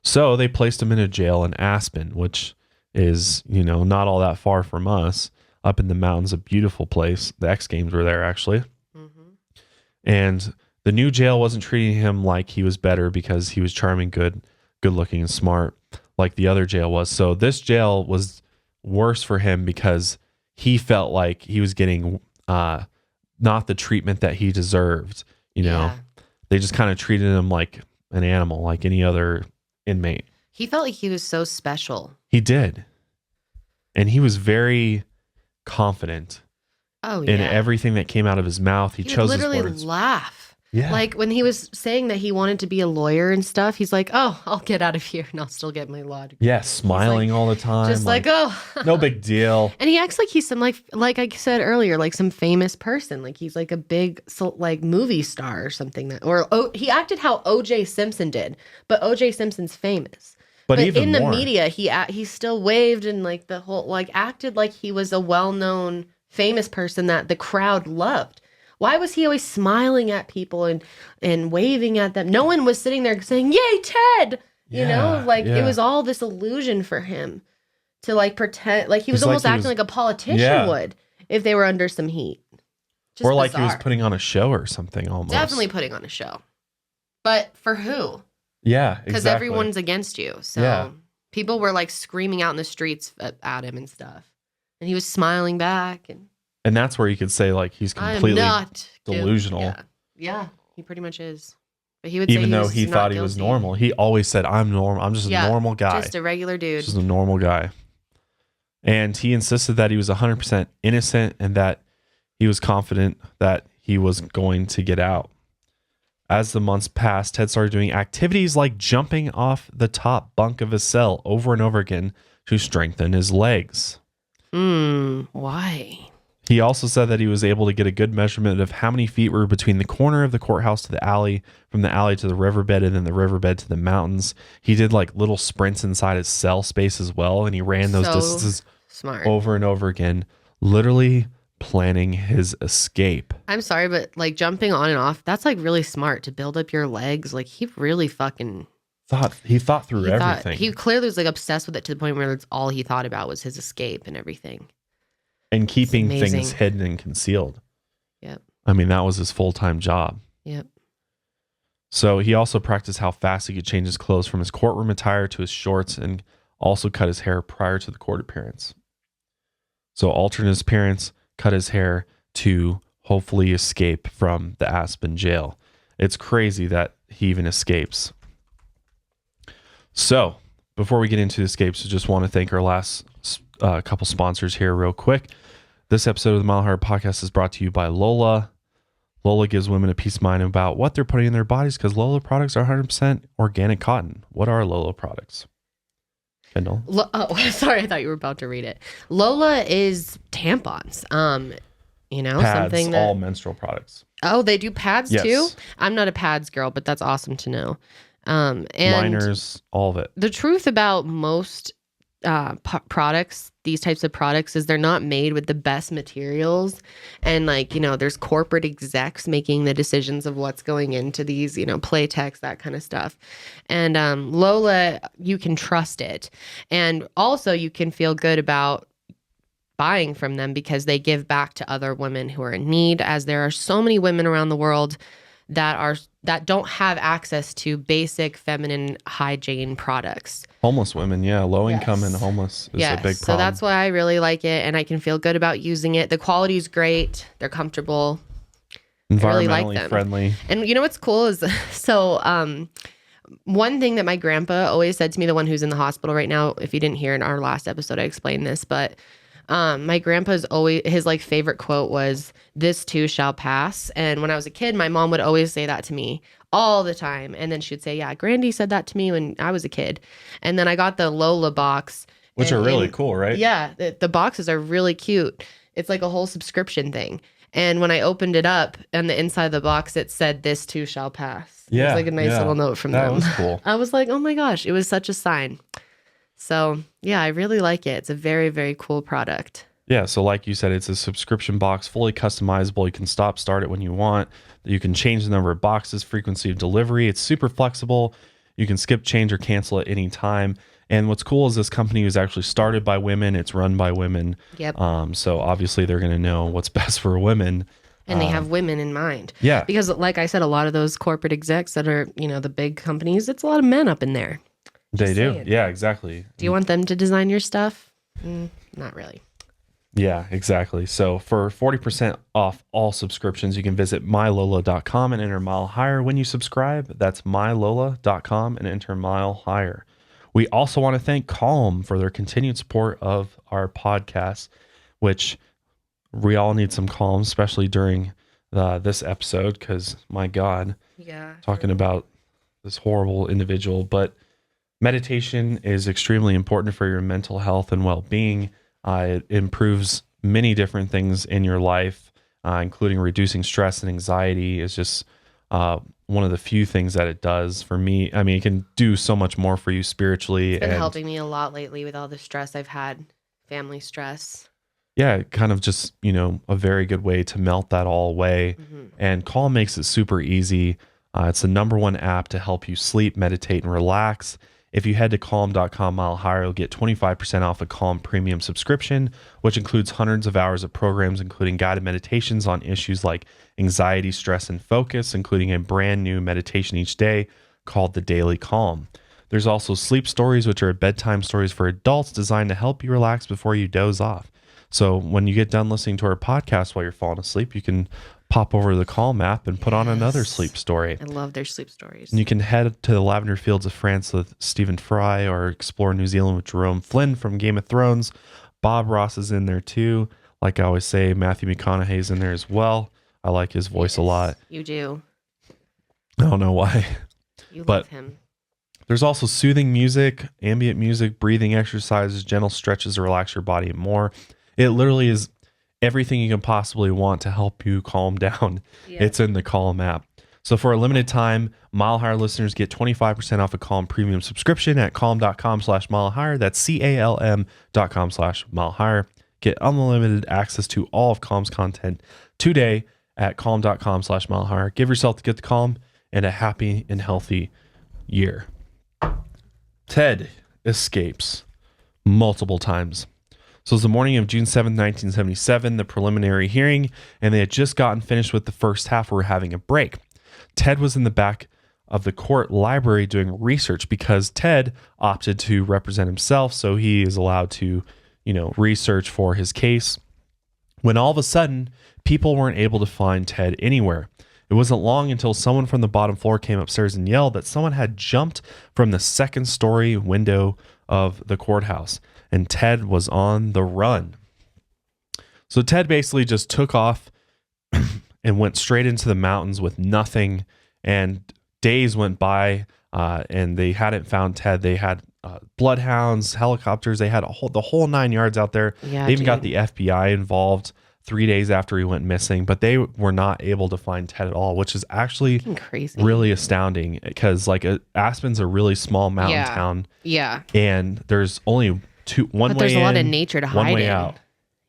So they placed him in a jail in Aspen, which is, not all that far from us, up in the mountains, a beautiful place. The X Games were there, actually. Mm-hmm. And the new jail wasn't treating him like he was better because he was charming, good looking, and smart like the other jail was. So this jail was worse for him because he felt like he was getting not the treatment that he deserved. They just kind of treated him like an animal, like any other inmate. He felt like he was so special. He did. And he was very confident in everything that came out of his mouth. He chose literally his words. Laugh. Yeah. Like when he was saying that he wanted to be a lawyer and stuff, he's like, "Oh, I'll get out of here and I'll still get my law degree." Yeah, smiling all the time. Just like, "Oh, no big deal." And he acts like he's some like I said earlier, like some famous person. Like he's like a big movie star or something he acted how O.J. Simpson did, but O.J. Simpson's famous. But even in the media, he still waved and like the whole acted like he was a well-known famous person that the crowd loved. Why was he always smiling at people and waving at them? No one was sitting there saying, "Yay, Ted!" It was all this illusion for him to pretend he was almost acting like a politician would if they were under some heat. Just or bizarre. He was putting on a show or something almost. Definitely putting on a show. But for who? Yeah, exactly. Because everyone's against you. So people were screaming out in the streets at him and stuff. And he was smiling back and that's where you could say he's completely delusional. Yeah, he pretty much is. But he would even though he thought he was normal, he always said, "I'm normal. I'm just a normal guy. Just a regular dude. Just a normal guy." And he insisted that he was 100% innocent and that he was confident that he was going to get out. As the months passed, Ted started doing activities like jumping off the top bunk of his cell over and over again to strengthen his legs. Why? He also said that he was able to get a good measurement of how many feet were between the corner of the courthouse to the alley, from the alley to the riverbed, and then the riverbed to the mountains. He did little sprints inside his cell space as well, and he ran those distances over and over again, literally planning his escape. I'm sorry, but jumping on and off, that's really smart to build up your legs. He really fucking thought through everything. He clearly was obsessed with it to the point where that's all he thought about was his escape and everything. And keeping things hidden and concealed. Yep. I mean, that was his full-time job. Yep. So he also practiced how fast he could change his clothes from his courtroom attire to his shorts, and also cut his hair prior to the court appearance. So alternate his appearance, cut his hair to hopefully escape from the Aspen jail. It's crazy that he even escapes. So before we get into escapes, I just want to thank our last couple sponsors here real quick. This episode of the Mile Higher Podcast is brought to you by Lola. Lola gives women a peace of mind about what they're putting in their bodies because Lola products are 100% organic cotton. What are Lola products? Kendall? Sorry, I thought you were about to read it. Lola is tampons. Pads, something that all menstrual products. Oh, they do pads yes. too? I'm not a pads girl, but that's awesome to know. And liners, all of it. The truth about most products, these types of products, is they're not made with the best materials. And like, there's corporate execs making the decisions of what's going into these, Playtex, that kind of stuff. And Lola, you can trust it. And also you can feel good about buying from them because they give back to other women who are in need, as there are so many women around the world that don't have access to basic feminine hygiene products. Homeless women, low income and homeless is a big problem. So that's why I really like it, and I can feel good about using it. The quality is great. They're comfortable. Environmentally I really like them. Friendly. And you know what's cool is one thing that my grandpa always said to me, the one who's in the hospital right now, if you didn't hear in our last episode, I explained this, but my grandpa's always, his like favorite quote was, "This too shall pass." And when I was a kid, my mom would always say that to me all the time. And then she'd say, "Yeah, Grandy said that to me when I was a kid." And then I got the Lola box. Which are really cool, right? Yeah. The boxes are really cute. It's like a whole subscription thing. And when I opened it up, on the inside of the box, it said, "This too shall pass." Yeah. It was like a nice little note from them. That was cool. I was like, oh my gosh, it was such a sign. So yeah, I really like it. It's a very, very cool product. Yeah. So like you said, it's a subscription box, fully customizable. You can start it when you want. You can change the number of boxes, frequency of delivery. It's super flexible. You can skip, change, or cancel at any time. And what's cool is this company was actually started by women. It's run by women. Yep. So obviously they're going to know what's best for women. And they have women in mind. Yeah. Because like I said, a lot of those corporate execs that are, the big companies, it's a lot of men up in there. They do. Yeah, exactly. Do you want them to design your stuff? Not really. Yeah, exactly. So for 40% off all subscriptions, you can visit mylola.com and enter Mile Higher when you subscribe. That's mylola.com and enter Mile Higher. We also want to thank Calm for their continued support of our podcast, which we all need some calm, especially during this episode, because my God, talking about this horrible individual. But meditation is extremely important for your mental health and well-being. It improves many different things in your life, including reducing stress and anxiety. Is just one of the few things that it does for me. I mean, it can do so much more for you spiritually. It's been helping me a lot lately with all the stress I've had, family stress. Yeah, kind of just, a very good way to melt that all away. Mm-hmm. And Calm makes it super easy. It's the #1 app to help you sleep, meditate, and relax. If you head to calm.com Mile Higher, you'll get 25% off a Calm premium subscription, which includes hundreds of hours of programs, including guided meditations on issues like anxiety, stress, and focus, including a brand new meditation each day called the Daily Calm. There's also sleep stories, which are bedtime stories for adults designed to help you relax before you doze off. So when you get done listening to our podcast while you're falling asleep, you can pop over to the Calm app and put on another sleep story. I love their sleep stories. And you can head to the lavender fields of France with Stephen Fry, or explore New Zealand with Jerome Flynn from Game of Thrones. Bob Ross is in there too. Like I always say, Matthew McConaughey's in there as well. I like his voice a lot. You do. I don't know why. You love him. There's also soothing music, ambient music, breathing exercises, gentle stretches to relax your body, and more. It literally is everything you can possibly want to help you calm down. Yeah. It's in the Calm app. So for a limited time, Mile Higher listeners get 25% off a Calm premium subscription at calm.com/Mile Higher. That's CALM.com/Mile Higher. Get unlimited access to all of Calm's content today at calm.com/Mile Higher. Give yourself the gift of Calm and a happy and healthy year. Ted escapes multiple times. So it's the morning of June 7th, 1977, the preliminary hearing, and they had just gotten finished with the first half. We were having a break. Ted was in the back of the court library doing research because Ted opted to represent himself, so he is allowed to, research for his case. When all of a sudden, people weren't able to find Ted anywhere. It wasn't long until someone from the bottom floor came upstairs and yelled that someone had jumped from the second-story window of the courthouse, and Ted was on the run. So Ted basically just took off and went straight into the mountains with nothing, and days went by, and they hadn't found Ted. They had bloodhounds, helicopters. They had the whole 9 yards out there. Yeah, they even got the FBI involved 3 days after he went missing, but they were not able to find Ted at all, which is actually crazy, really astounding, because Aspen's a really small mountain town. Yeah. And there's only But there's a lot of nature to hide in. Out.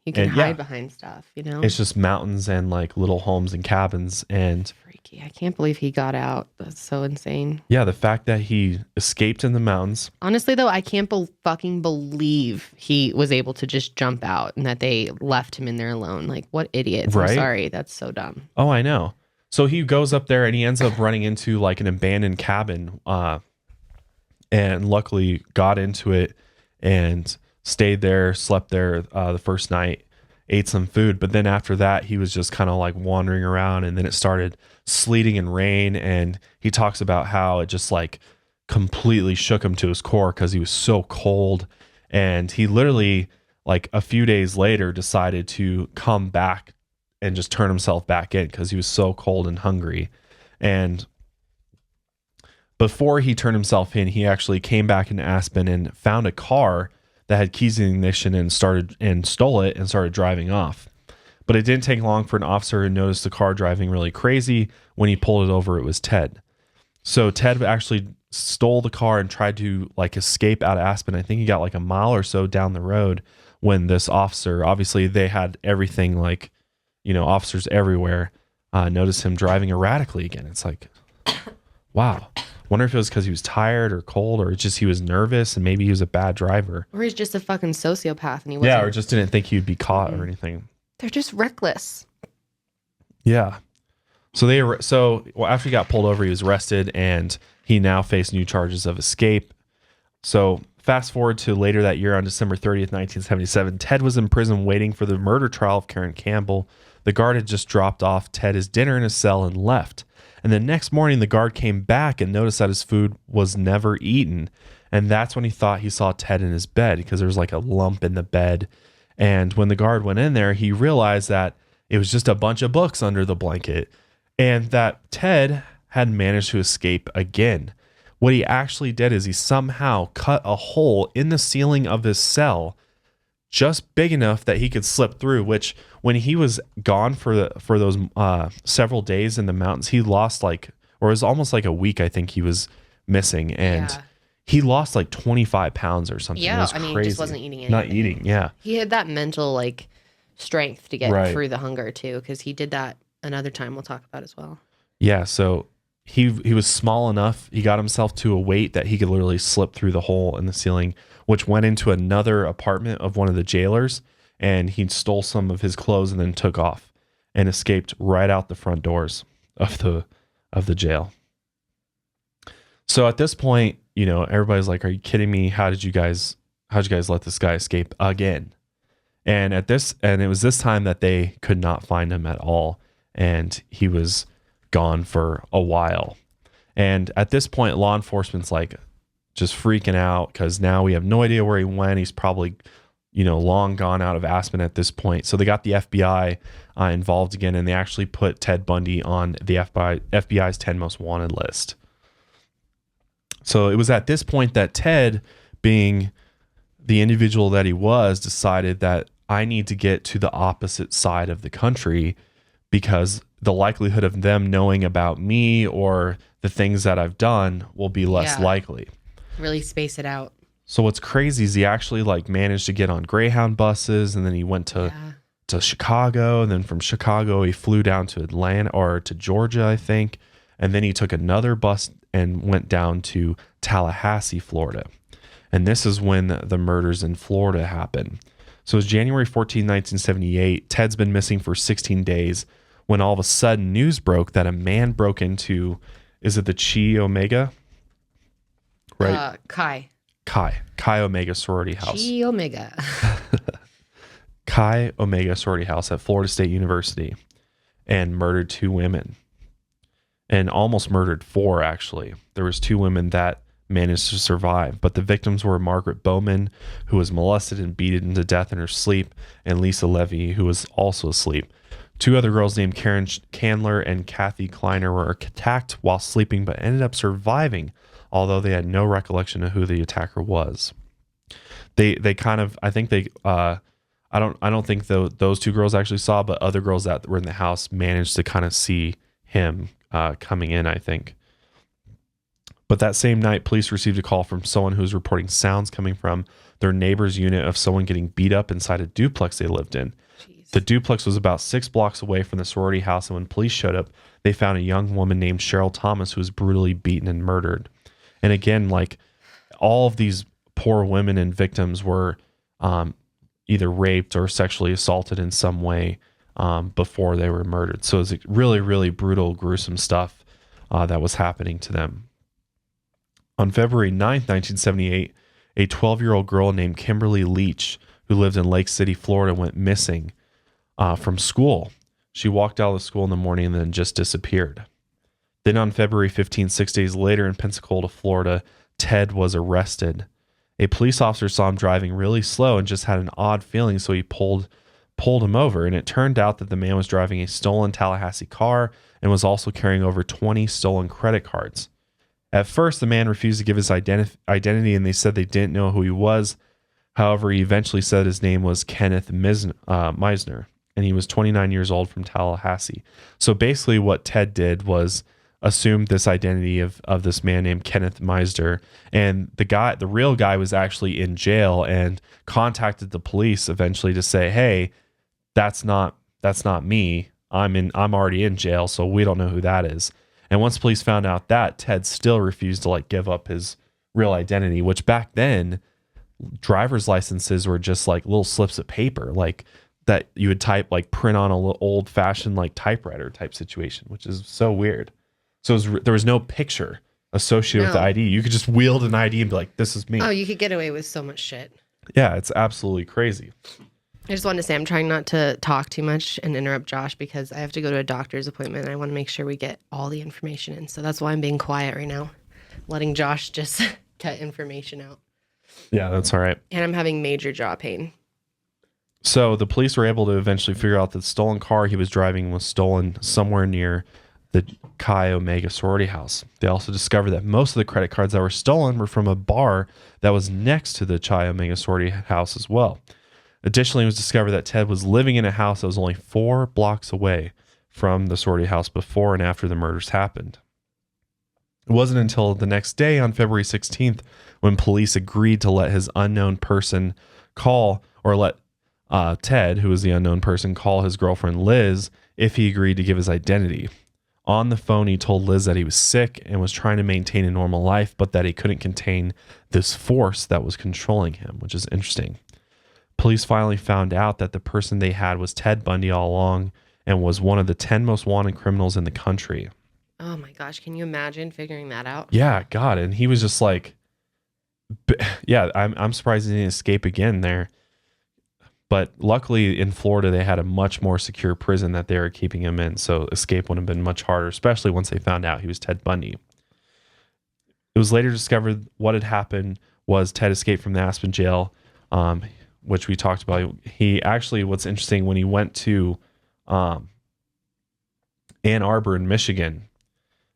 You can hide behind stuff, you know? It's just mountains and like little homes and cabins. And freaky. I can't believe he got out. That's so insane. Yeah, the fact that he escaped in the mountains. Honestly, though, I can't fucking believe he was able to just jump out and that they left him in there alone. Like, what idiots. Right? I'm sorry. That's so dumb. Oh, I know. So he goes up there and he ends up running into like an abandoned cabin and luckily got into it and stayed there, slept there the first night, ate some food. But then after that, he was just kind of like wandering around, and then it started sleeting and rain. And he talks about how it just like completely shook him to his core because he was so cold. And he literally, like a few days later, decided to come back and just turn himself back in because he was so cold and hungry. And before he turned himself in, he actually came back in Aspen and found a car that had keys in the ignition and stole it and started driving off. But it didn't take long for an officer to notice the car driving really crazy. When he pulled it over, it was Ted. So Ted actually stole the car and tried to like escape out of Aspen. I think he got like a mile or so down the road when this officer, obviously they had everything like, officers everywhere, noticed him driving erratically again. It's like, wow. Wonder if it was because he was tired or cold, or just he was nervous and maybe he was a bad driver. Or he's just a fucking sociopath and he wasn't. Yeah, or just didn't think he'd be caught or anything. They're just reckless. Yeah. So after he got pulled over, he was arrested and he now faced new charges of escape. So fast forward to later that year on December 30th, 1977, Ted was in prison waiting for the murder trial of Karen Campbell. The guard had just dropped off Ted his dinner in his cell and left. And the next morning, the guard came back and noticed that his food was never eaten. And that's when he thought he saw Ted in his bed because there was like a lump in the bed. And when the guard went in there, he realized that it was just a bunch of books under the blanket and that Ted had managed to escape again. What he actually did is he somehow cut a hole in the ceiling of his cell just big enough that he could slip through, which when he was gone for those several days in the mountains, he lost it was almost like a week, I think he was missing. And he lost like 25 pounds or something. Yeah, I mean, he just wasn't eating anything. Not eating, yeah. He had that mental like strength to get through the hunger too, because he did that another time we'll talk about as well. Yeah, so he was small enough, he got himself to a weight that he could literally slip through the hole in the ceiling, which went into another apartment of one of the jailers, and he stole some of his clothes and then took off and escaped right out the front doors of the jail. So at this point, everybody's like, are you kidding me? How'd you guys let this guy escape again? And it was this time that they could not find him at all. And he was gone for a while. And at this point, law enforcement's like just freaking out because now we have no idea where he went. He's probably, long gone out of Aspen at this point. So they got the FBI involved again, and they actually put Ted Bundy on the FBI's 10 most wanted list. So it was at this point that Ted, being the individual that he was, decided that I need to get to the opposite side of the country because the likelihood of them knowing about me or the things that I've done will be less likely. Really space it out. So what's crazy is he actually managed to get on Greyhound buses, and then he went to Chicago, and then from Chicago he flew down to Atlanta or to Georgia, I think, and then he took another bus and went down to Tallahassee, Florida. And this is when the murders in Florida happened. So it's January 14, 1978. Ted's been missing for 16 days when all of a sudden news broke that a man broke into, is it the Chi Omega? Right? Chi Omega sorority house. Chi Omega. Chi Omega sorority house at Florida State University and murdered 2 women. And almost murdered 4, actually. There was 2 women that managed to survive, but the victims were Margaret Bowman, who was molested and beaten to death in her sleep, and Lisa Levy, who was also asleep. 2 other girls named Karen Candler and Kathy Kleiner were attacked while sleeping, but ended up surviving, although they had no recollection of who the attacker was. They kind of, I think they, I don't think those 2 girls actually saw, but other girls that were in the house managed to kind of see him coming in, I think. But that same night, police received a call from someone who was reporting sounds coming from their neighbor's unit of someone getting beat up inside a duplex they lived in. Jeez. The duplex was about 6 blocks away from the sorority house, and when police showed up, they found a young woman named Cheryl Thomas who was brutally beaten and murdered. And again, like, all of these poor women and victims were either raped or sexually assaulted in some way before they were murdered. So it was really, really brutal, gruesome stuff that was happening to them. On February 9th, 1978, a 12-year-old girl named Kimberly Leach, who lived in Lake City, Florida, went missing from school. She walked out of the school in the morning and then just disappeared. Then on February 15th, 6 days later in Pensacola, Florida, Ted was arrested. A police officer saw him driving really slow and just had an odd feeling, so he pulled him over. And it turned out that the man was driving a stolen Tallahassee car and was also carrying over 20 stolen credit cards. At first, the man refused to give his identity, and they said they didn't know who he was. However, he eventually said his name was Kenneth Meisner, and he was 29 years old from Tallahassee. So basically what Ted did was assumed this identity of this man named Kenneth Meisner, and the real guy was actually in jail and contacted the police eventually to say, hey, that's not me. I'm already in jail, so we don't know who that is. And once police found out that, Ted still refused to give up his real identity, which back then, driver's licenses were just like little slips of paper, like that you would print on a little old fashioned typewriter type situation, which is so weird. So there was no picture associated with the ID. You could just wield an ID and be like, this is me. Oh, you could get away with so much shit. Yeah, it's absolutely crazy. I just wanted to say I'm trying not to talk too much and interrupt Josh because I have to go to a doctor's appointment and I want to make sure we get all the information in. So that's why I'm being quiet right now, letting Josh just cut information out. Yeah, that's all right. And I'm having major jaw pain. So the police were able to eventually figure out that the stolen car he was driving was stolen somewhere near the Chi Omega sorority house. They also discovered that most of the credit cards that were stolen were from a bar that was next to the Chi Omega sorority house as well. Additionally, it was discovered that Ted was living in a house that was only 4 blocks away from the sorority house before and after the murders happened. It wasn't until the next day, on February 16th, when police agreed to let his unknown person call, or let Ted, who was the unknown person, call his girlfriend Liz if he agreed to give his identity. On the phone, he told Liz that he was sick and was trying to maintain a normal life, but that he couldn't contain this force that was controlling him, which is interesting. Police finally found out that the person they had was Ted Bundy all along and was one of the 10 most wanted criminals in the country. Oh my gosh, can you imagine figuring that out? Yeah, God, and he was just I'm surprised he didn't escape again there. But luckily in Florida, they had a much more secure prison that they were keeping him in, so escape would have been much harder, especially once they found out he was Ted Bundy. It was later discovered what had happened was Ted escaped from the Aspen jail, which we talked about. He actually, what's interesting, when he went to Ann Arbor in Michigan,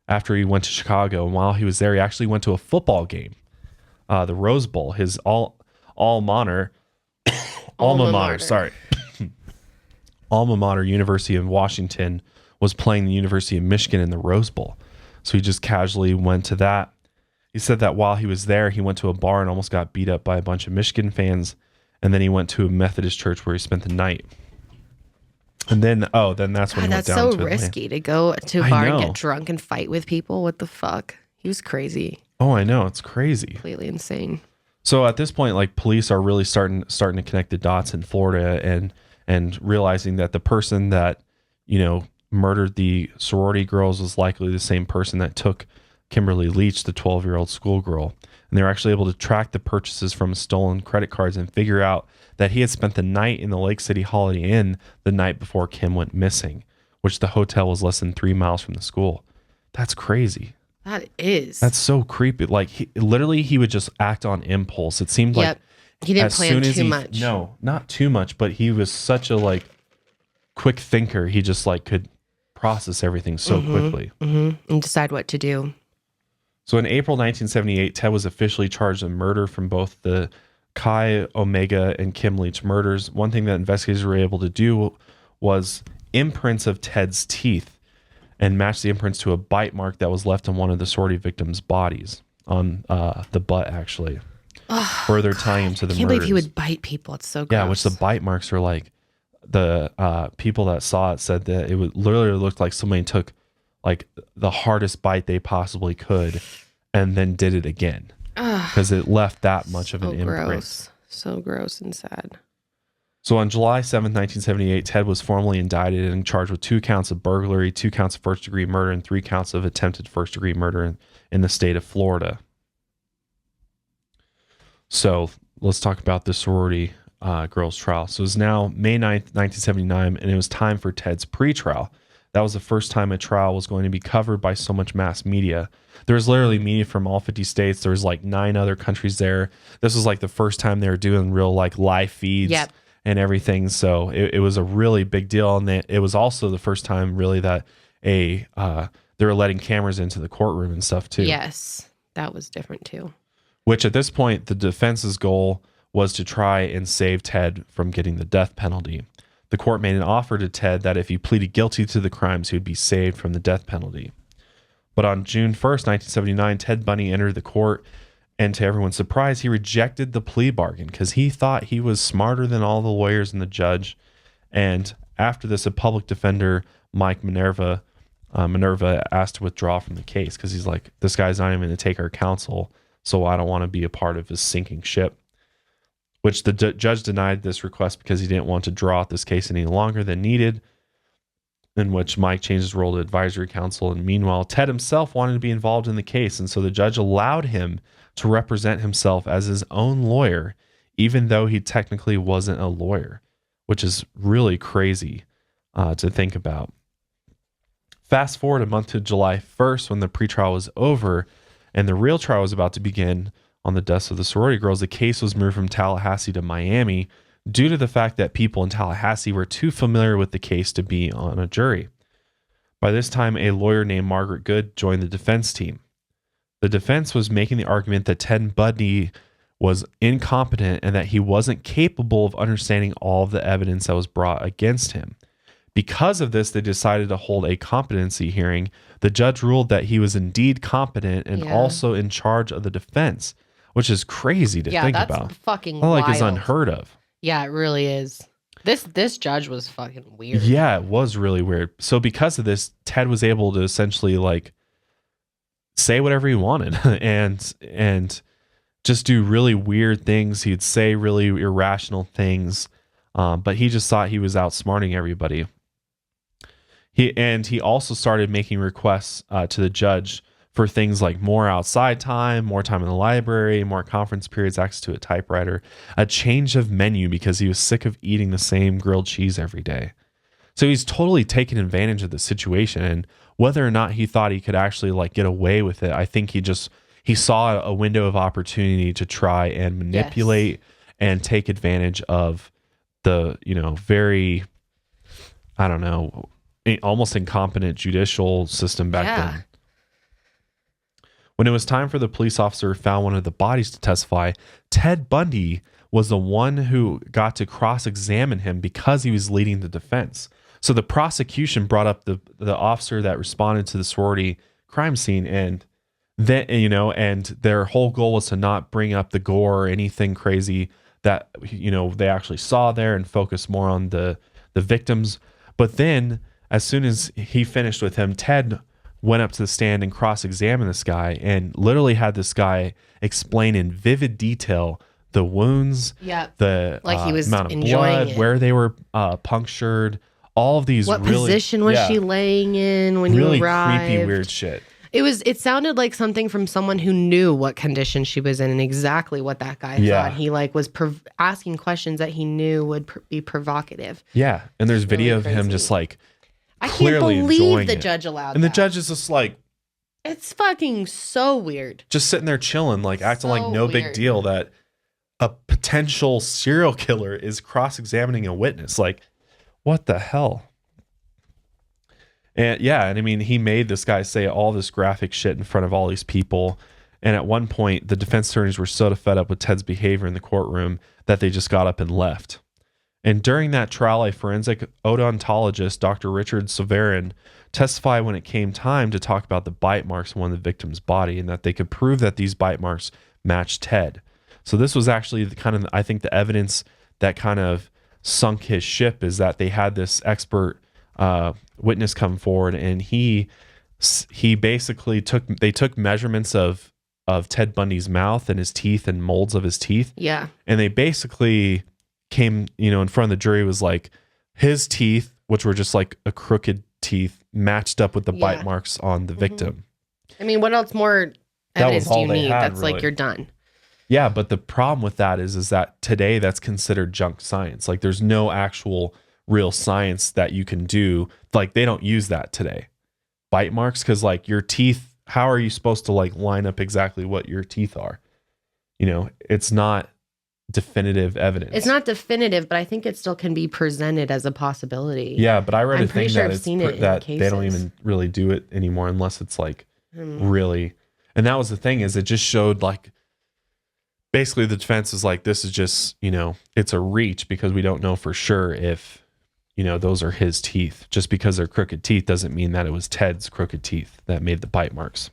after he went to Chicago, and while he was there, he actually went to a football game, the Rose Bowl, his alma mater, University of Washington, was playing the University of Michigan in the Rose Bowl. So he just casually went to that. He said that while he was there, he went to a bar and almost got beat up by a bunch of Michigan fans. And then he went to a Methodist church where he spent the night. And then that's when he went down to Atlanta. That's so risky to go to a bar and get drunk and fight with people. What the fuck? He was crazy. Oh, I know. It's crazy. Completely insane. So at this point, police are really starting to connect the dots in Florida and realizing that the person that, murdered the sorority girls was likely the same person that took Kimberly Leach, the 12-year-old schoolgirl. And they were actually able to track the purchases from stolen credit cards and figure out that he had spent the night in the Lake City Holiday Inn the night before Kim went missing, which the hotel was less than 3 miles from the school. That's crazy. That's so creepy. He would just act on impulse. It seemed like he didn't plan too much. No, not too much, but he was such a quick thinker. He just could process everything so quickly and decide what to do. So in April 1978, Ted was officially charged of murder from both the Chi Omega and Kim Leach murders. One thing that investigators were able to do was imprints of Ted's teeth and matched the imprints to a bite mark that was left on one of the sorority victims' bodies, on the butt, actually. Further tying him to the murders. I can't believe he would bite people. It's so gross. Yeah, which the bite marks are like, the people that saw it said that it would literally look like somebody took like the hardest bite they possibly could and then did it again, because it left that much of an imprint. So gross and sad. So on July 7th, 1978, Ted was formally indicted and charged with 2 counts of burglary, 2 counts of first-degree murder, and 3 counts of attempted first-degree murder in the state of Florida. So let's talk about the sorority girls trial. So it's now May 9th, 1979, and it was time for Ted's pretrial. That was the first time a trial was going to be covered by so much mass media. There was literally media from all 50 states. There was like 9 other countries there. This was like the first time they were doing real like live feeds and everything. So it was a really big deal. And it was also the first time really that they were letting cameras into the courtroom and stuff too. Yes, that was different too. Which at this point, the defense's goal was to try and save Ted from getting the death penalty. The court made an offer to Ted that if he pleaded guilty to the crimes, he would be saved from the death penalty. But on June 1st, 1979, Ted Bundy entered the court, and to everyone's surprise, he rejected the plea bargain because he thought he was smarter than all the lawyers and the judge. And after this, a public defender, Mike Minerva, asked to withdraw from the case because he's like, this guy's not even going to take our counsel, so I don't want to be a part of his sinking ship. Which the judge denied this request because he didn't want to draw out this case any longer than needed, in which Mike changed his role to advisory counsel. And meanwhile, Ted himself wanted to be involved in the case, and so the judge allowed him to represent himself as his own lawyer, even though he technically wasn't a lawyer, which is really crazy to think about. Fast forward a month to July 1st, when the pretrial was over and the real trial was about to begin. On the deaths of the sorority girls, the case was moved from Tallahassee to Miami due to the fact that people in Tallahassee were too familiar with the case to be on a jury. By this time, a lawyer named Margaret Good joined the defense team. The defense was making the argument that Ted Bundy was incompetent and that he wasn't capable of understanding all of the evidence that was brought against him. Because of this, they decided to hold a competency hearing. The judge ruled that he was indeed competent and also in charge of the defense, which is crazy to think about. That's fucking like wild. Is unheard of. Yeah, it really is. This judge was fucking weird. Yeah, it was really weird. So because of this, Ted was able to essentially like say whatever he wanted and just do really weird things. He'd say really irrational things, but he just thought he was outsmarting everybody. He also started making requests to the judge for things like more outside time, more time in the library, more conference periods, access to a typewriter, a change of menu because he was sick of eating the same grilled cheese every day. So he's totally taken advantage of the situation, and whether or not he thought he could actually like get away with it, I think he saw a window of opportunity to try and manipulate and take advantage of the, very, I don't know, almost incompetent judicial system back then. When it was time for the police officer who found one of the bodies to testify, Ted Bundy was the one who got to cross-examine him because he was leading the defense. So the prosecution brought up the officer that responded to the sorority crime scene, and then and their whole goal was to not bring up the gore or anything crazy that they actually saw there and focus more on the victims. But then as soon as he finished with him, Ted went up to the stand and cross-examined this guy and literally had this guy explain in vivid detail the wounds, the he was amount of blood, where they were punctured, all of these. What position was she laying in when you arrived? Really creepy, weird shit. It sounded like something from someone who knew what condition she was in and exactly what that guy thought. He was asking questions that he knew would be provocative. Yeah, and there's video of him just like. I can't believe the judge allowed that. And the judge is just like... It's fucking so weird. Just sitting there chilling, like acting like no big deal that a potential serial killer is cross-examining a witness. Like, what the hell? And I mean, he made this guy say all this graphic shit in front of all these people. And at one point, the defense attorneys were so fed up with Ted's behavior in the courtroom that they just got up and left. And during that trial, a forensic odontologist, Dr. Richard Severin, testified when it came time to talk about the bite marks on one of the victim's body, and that they could prove that these bite marks matched Ted. So this was actually I think the evidence that kind of sunk his ship, is that they had this expert witness come forward, and he basically took measurements of Ted Bundy's mouth and his teeth and molds of his teeth. Yeah. And they basically came, in front of the jury, was like his teeth, which were just like a crooked teeth, matched up with the bite marks on the victim. I mean, what else more evidence do you need? That's really, like, you're done. Yeah, but the problem with that is that today that's considered junk science. Like, there's no actual real science that you can do. Like, they don't use that today. Bite marks, because like your teeth, how are you supposed to like line up exactly what your teeth are? It's not definitive evidence. It's not definitive, but I think it still can be presented as a possibility. Yeah, but I read a thing sure that they don't even really do it anymore unless it's like really. And that was the thing, is it just showed like, basically the defense is like, this is just, it's a reach because we don't know for sure if, those are his teeth. Just because they're crooked teeth doesn't mean that it was Ted's crooked teeth that made the bite marks.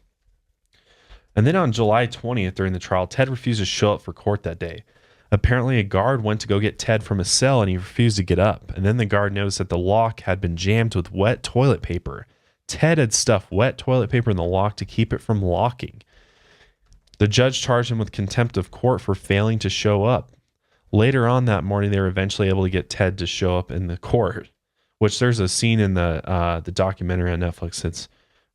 And then on July 20th during the trial, Ted refused to show up for court that day. Apparently a guard went to go get Ted from his cell and he refused to get up. And then the guard noticed that the lock had been jammed with wet toilet paper. Ted had stuffed wet toilet paper in the lock to keep it from locking. The judge charged him with contempt of court for failing to show up. Later on that morning, they were eventually able to get Ted to show up in the court, which there's a scene in the documentary on Netflix. It's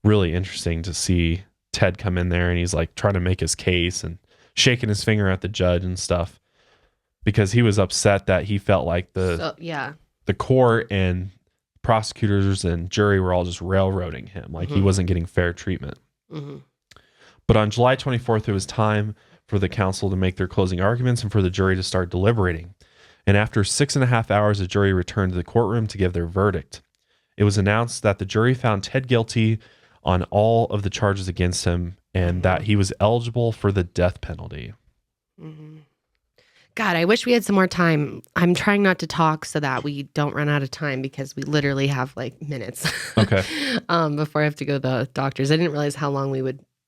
really interesting to see Ted come in there and he's like trying to make his case and shaking his finger at the judge and stuff, because he was upset that he felt like the court and prosecutors and jury were all just railroading him. Like he wasn't getting fair treatment. Mm-hmm. But on July 24th, it was time for the counsel to make their closing arguments and for the jury to start deliberating. And after 6.5 hours, the jury returned to the courtroom to give their verdict. It was announced that the jury found Ted guilty on all of the charges against him and that he was eligible for the death penalty. Mm-hmm. God, I wish we had some more time. I'm trying not to talk so that we don't run out of time, because we literally have like minutes. Okay. Before I have to go to the doctors. I didn't realize how long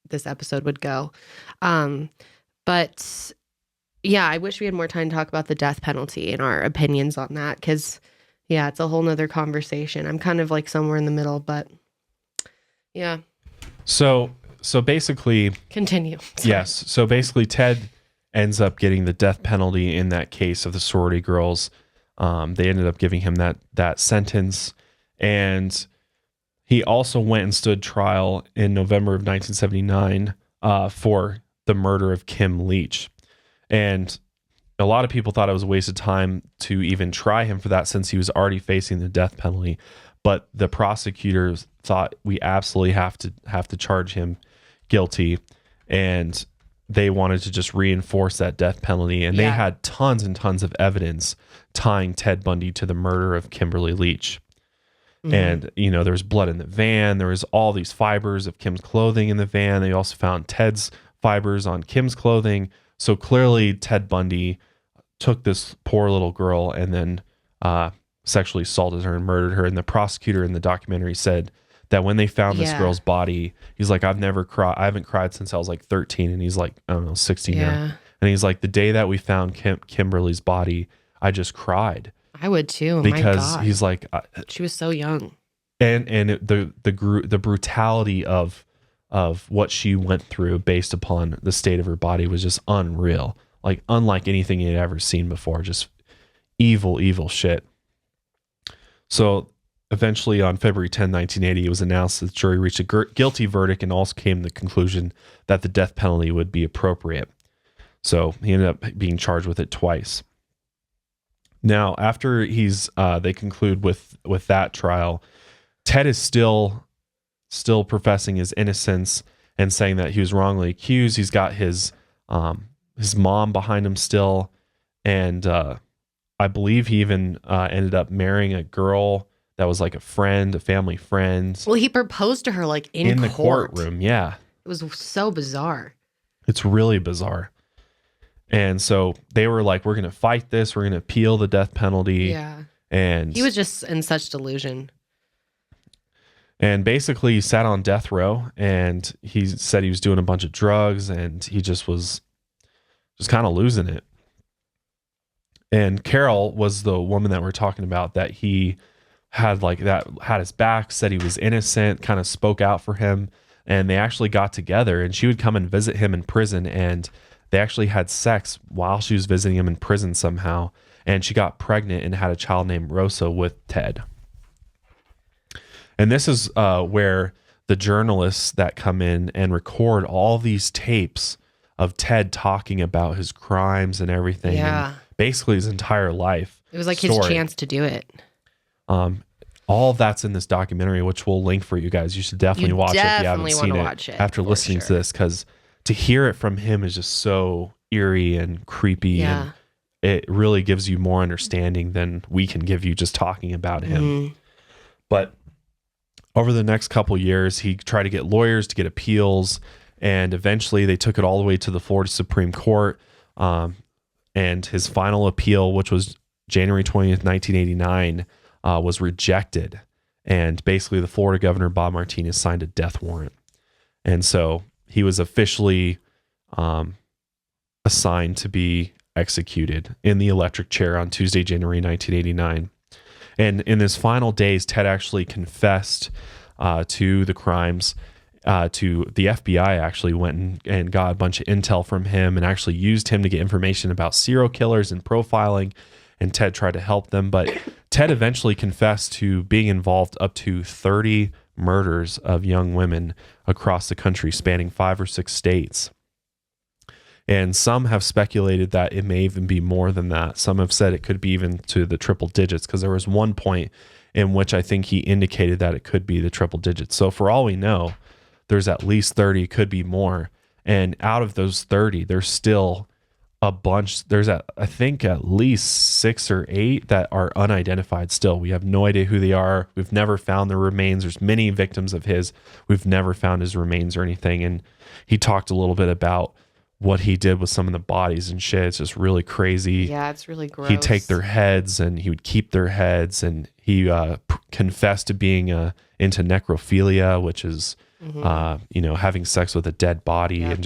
this episode would go. But yeah, I wish we had more time to talk about the death penalty and our opinions on that, because it's a whole nother conversation. I'm kind of like somewhere in the middle, but yeah. So basically, continue. Sorry. Yes. So basically Ted ends up getting the death penalty in that case of the sorority girls. They ended up giving him that sentence, and he also went and stood trial in November of 1979 for the murder of Kim Leach. And a lot of people thought it was a waste of time to even try him for that, since he was already facing the death penalty. But the prosecutors thought we absolutely have to charge him guilty, and they wanted to just reinforce that death penalty. And they had tons and tons of evidence tying Ted Bundy to the murder of Kimberly Leach. Mm-hmm. And, there was blood in the van. There was all these fibers of Kim's clothing in the van. They also found Ted's fibers on Kim's clothing. So clearly Ted Bundy took this poor little girl and then sexually assaulted her and murdered her. And the prosecutor in the documentary said that when they found this girl's body, he's like, I haven't cried since I was like 13. And he's like, I don't know, 16 now. And he's like, the day that we found Kimberly's body, I just cried. I would too. Because he's like, she was so young. And the brutality of what she went through based upon the state of her body was just unreal. Like unlike anything he had ever seen before. Just evil shit. So eventually on February 10, 1980, it was announced that the jury reached a guilty verdict and also came to the conclusion that the death penalty would be appropriate. So he ended up being charged with it twice. Now, after they conclude with that trial, Ted is still professing his innocence and saying that he was wrongly accused. He's got his mom behind him still, and I believe he even ended up marrying a girl that was like a family friend. Well, he proposed to her like in the courtroom. Yeah, it was so bizarre. It's really bizarre. And so they were like, we're going to fight this. We're going to appeal the death penalty. Yeah. And he was just in such delusion. And basically he sat on death row, and he said he was doing a bunch of drugs, and he just was just kind of losing it. And Carol was the woman that we're talking about that he had had his back, said he was innocent, kind of spoke out for him. And they actually got together, and she would come and visit him in prison, and they actually had sex while she was visiting him in prison somehow. And she got pregnant and had a child named Rosa with Ted. And this is where the journalists that come in and record all these tapes of Ted talking about his crimes and everything. Yeah. And basically his entire life. It was like his chance to do it. All of that's in this documentary, which we'll link for you guys. You should definitely watch it if you haven't seen it after listening to this, because to hear it from him is just so eerie and creepy. Yeah. And it really gives you more understanding than we can give you just talking about him. Mm-hmm. But over the next couple years, he tried to get lawyers to get appeals, and eventually they took it all the way to the Florida Supreme Court. And his final appeal, which was January 20th, 1989, was rejected. And basically the Florida governor, Bob Martinez, signed a death warrant. And so he was officially assigned to be executed in the electric chair on Tuesday, January 1989. And in his final days, Ted actually confessed to the crimes. To the FBI actually went and got a bunch of intel from him and actually used him to get information about serial killers and profiling. And Ted tried to help them, but Ted eventually confessed to being involved up to 30 murders of young women across the country, spanning 5 or 6 states. And some have speculated that it may even be more than that. Some have said it could be even to the triple digits, because there was one point in which I think he indicated that it could be the triple digits. So for all we know, there's at least 30, could be more. And out of those 30, there's still a bunch. There's, I think, at least 6 or 8 that are unidentified still. We have no idea who they are. We've never found their remains. There's many victims of his. We've never found his remains or anything. And he talked a little bit about what he did with some of the bodies and shit. It's just really crazy. Yeah, it's really gross. He'd take their heads and he would keep their heads. And he confessed to being into necrophilia, which is having sex with a dead body. Yep. And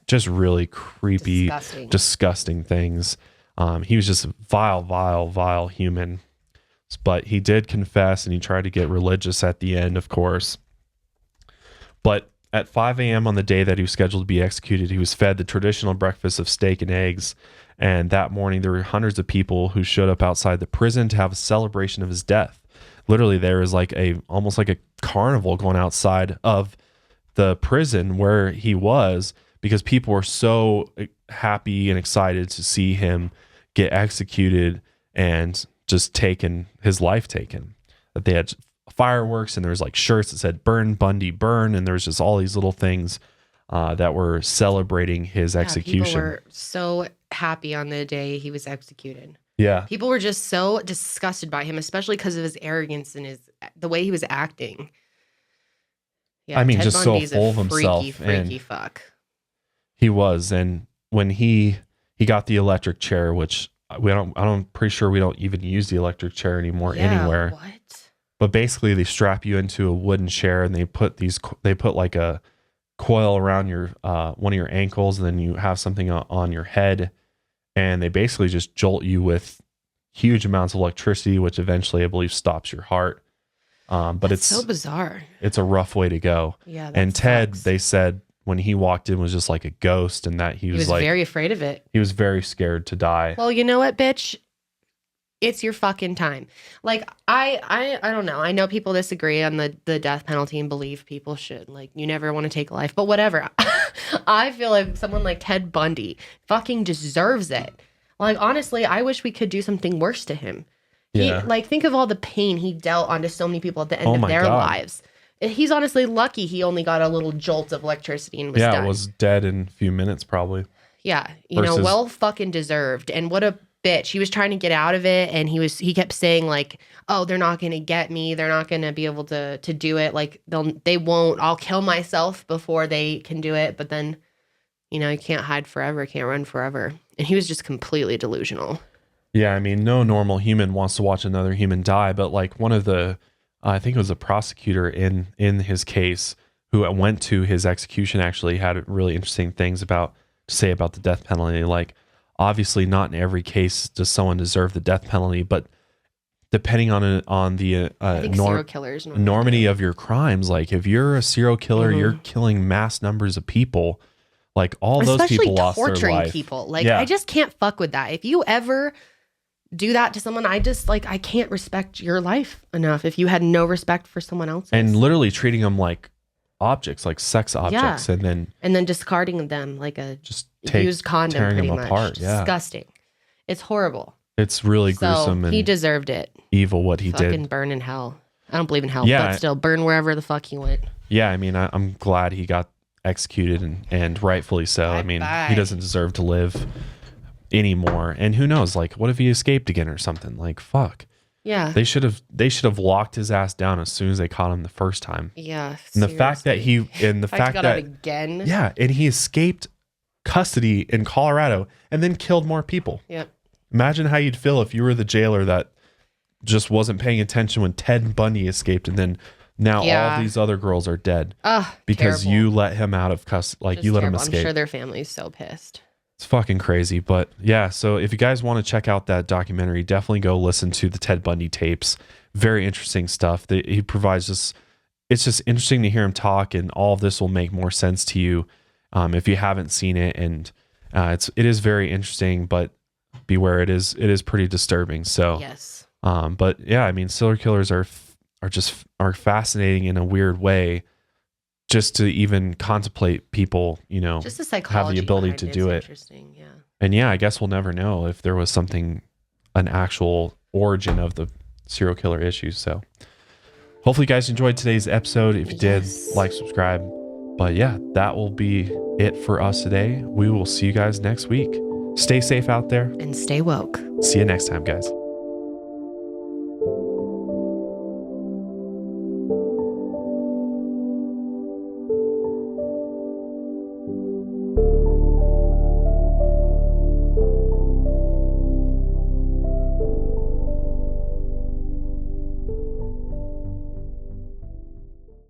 just really creepy, disgusting things. He was just a vile human. But he did confess, and he tried to get religious at the end, of course. But at 5 a.m. on the day that he was scheduled to be executed, he was fed the traditional breakfast of steak and eggs. And that morning, there were hundreds of people who showed up outside the prison to have a celebration of his death. Literally, there was almost like a carnival going outside of the prison where he was, because people were so happy and excited to see him get executed and just his life taken. That they had fireworks, and there was shirts that said "Burn Bundy, burn," and there was just all these little things that were celebrating his execution. People were so happy on the day he was executed. Yeah. People were just so disgusted by him, especially because of his arrogance and the way he was acting. Yeah, I mean, Ted just Bundy's so full of himself. Freaky fuck. He was. And when he got the electric chair, which I'm pretty sure we don't even use the electric chair anymore anywhere. What? But basically they strap you into a wooden chair, and they put like a coil around your one of your ankles, and then you have something on your head. And they basically just jolt you with huge amounts of electricity, which eventually I believe stops your heart. But it's so bizarre. It's a rough way to go. Yeah. And Ted, they said when he walked in, was just like a ghost, and that he was very afraid of it. He was very scared to die. Well, you know what, bitch? It's your fucking time. I don't know. I know people disagree on the death penalty and believe people should. You never want to take a life, but whatever. I feel like someone like Ted Bundy fucking deserves it. Honestly, I wish we could do something worse to him. Yeah. Think of all the pain he dealt onto so many people at the end of their lives. He's honestly lucky he only got a little jolt of electricity and was done. Was dead in a few minutes probably. Yeah, well fucking deserved. And what a bitch. He was trying to get out of it, and he kept saying oh, they're not going to get me. They're not going to be able to do it. They won't. I'll kill myself before they can do it. But then You know, you can't hide forever, can't run forever. And he was just completely delusional. Yeah, I mean, no normal human wants to watch another human die, but like one of the, I think it was a prosecutor in his case who went to his execution actually had really interesting things to say about the death penalty. Like, obviously, not in every case does someone deserve the death penalty, but depending on the serial killers enormity of your crimes, like if you're a serial killer, you're killing mass numbers of people. Like all those people lost their life. Especially torturing people. Like I just can't fuck with that. If you ever do that to someone, I can't respect your life enough if you had no respect for someone else's. And literally treating them like objects, like sex objects, and then discarding them like a used condom, tearing pretty them apart. Disgusting. It's horrible. It's really gruesome. And he deserved it. Evil what he did. Fucking burn in hell. I don't believe in hell, but still burn wherever the fuck he went. Yeah, I mean, I'm glad he got executed and rightfully so. I mean, he doesn't deserve to live anymore. And who knows? Like, what if he escaped again or something? Like, fuck. Yeah. They should have locked his ass down as soon as they caught him the first time. Yeah. And the fact that he got out again. Yeah, and he escaped custody in Colorado and then killed more people. Yep. Imagine how you'd feel if you were the jailer that just wasn't paying attention when Ted Bundy escaped, and then now all these other girls are dead because you let him out of custody. Like, you let him escape. I'm sure their family's so pissed. It's fucking crazy. But yeah, so if you guys want to check out that documentary, definitely go listen to the Ted Bundy tapes. Very interesting stuff that he provides us. It's just interesting to hear him talk, and all of this will make more sense to you if you haven't seen it. And it is very interesting, but beware, it is pretty disturbing. So yes. But yeah, I mean, serial killers are fascinating in a weird way. Just to even contemplate people, you know, just the psychology have the ability to do it. Interesting, yeah. And yeah, I guess we'll never know if there was an actual origin of the serial killer issues. So hopefully you guys enjoyed today's episode. If you did, like, subscribe. But yeah, that will be it for us today. We will see you guys next week. Stay safe out there. And stay woke. See you next time, guys.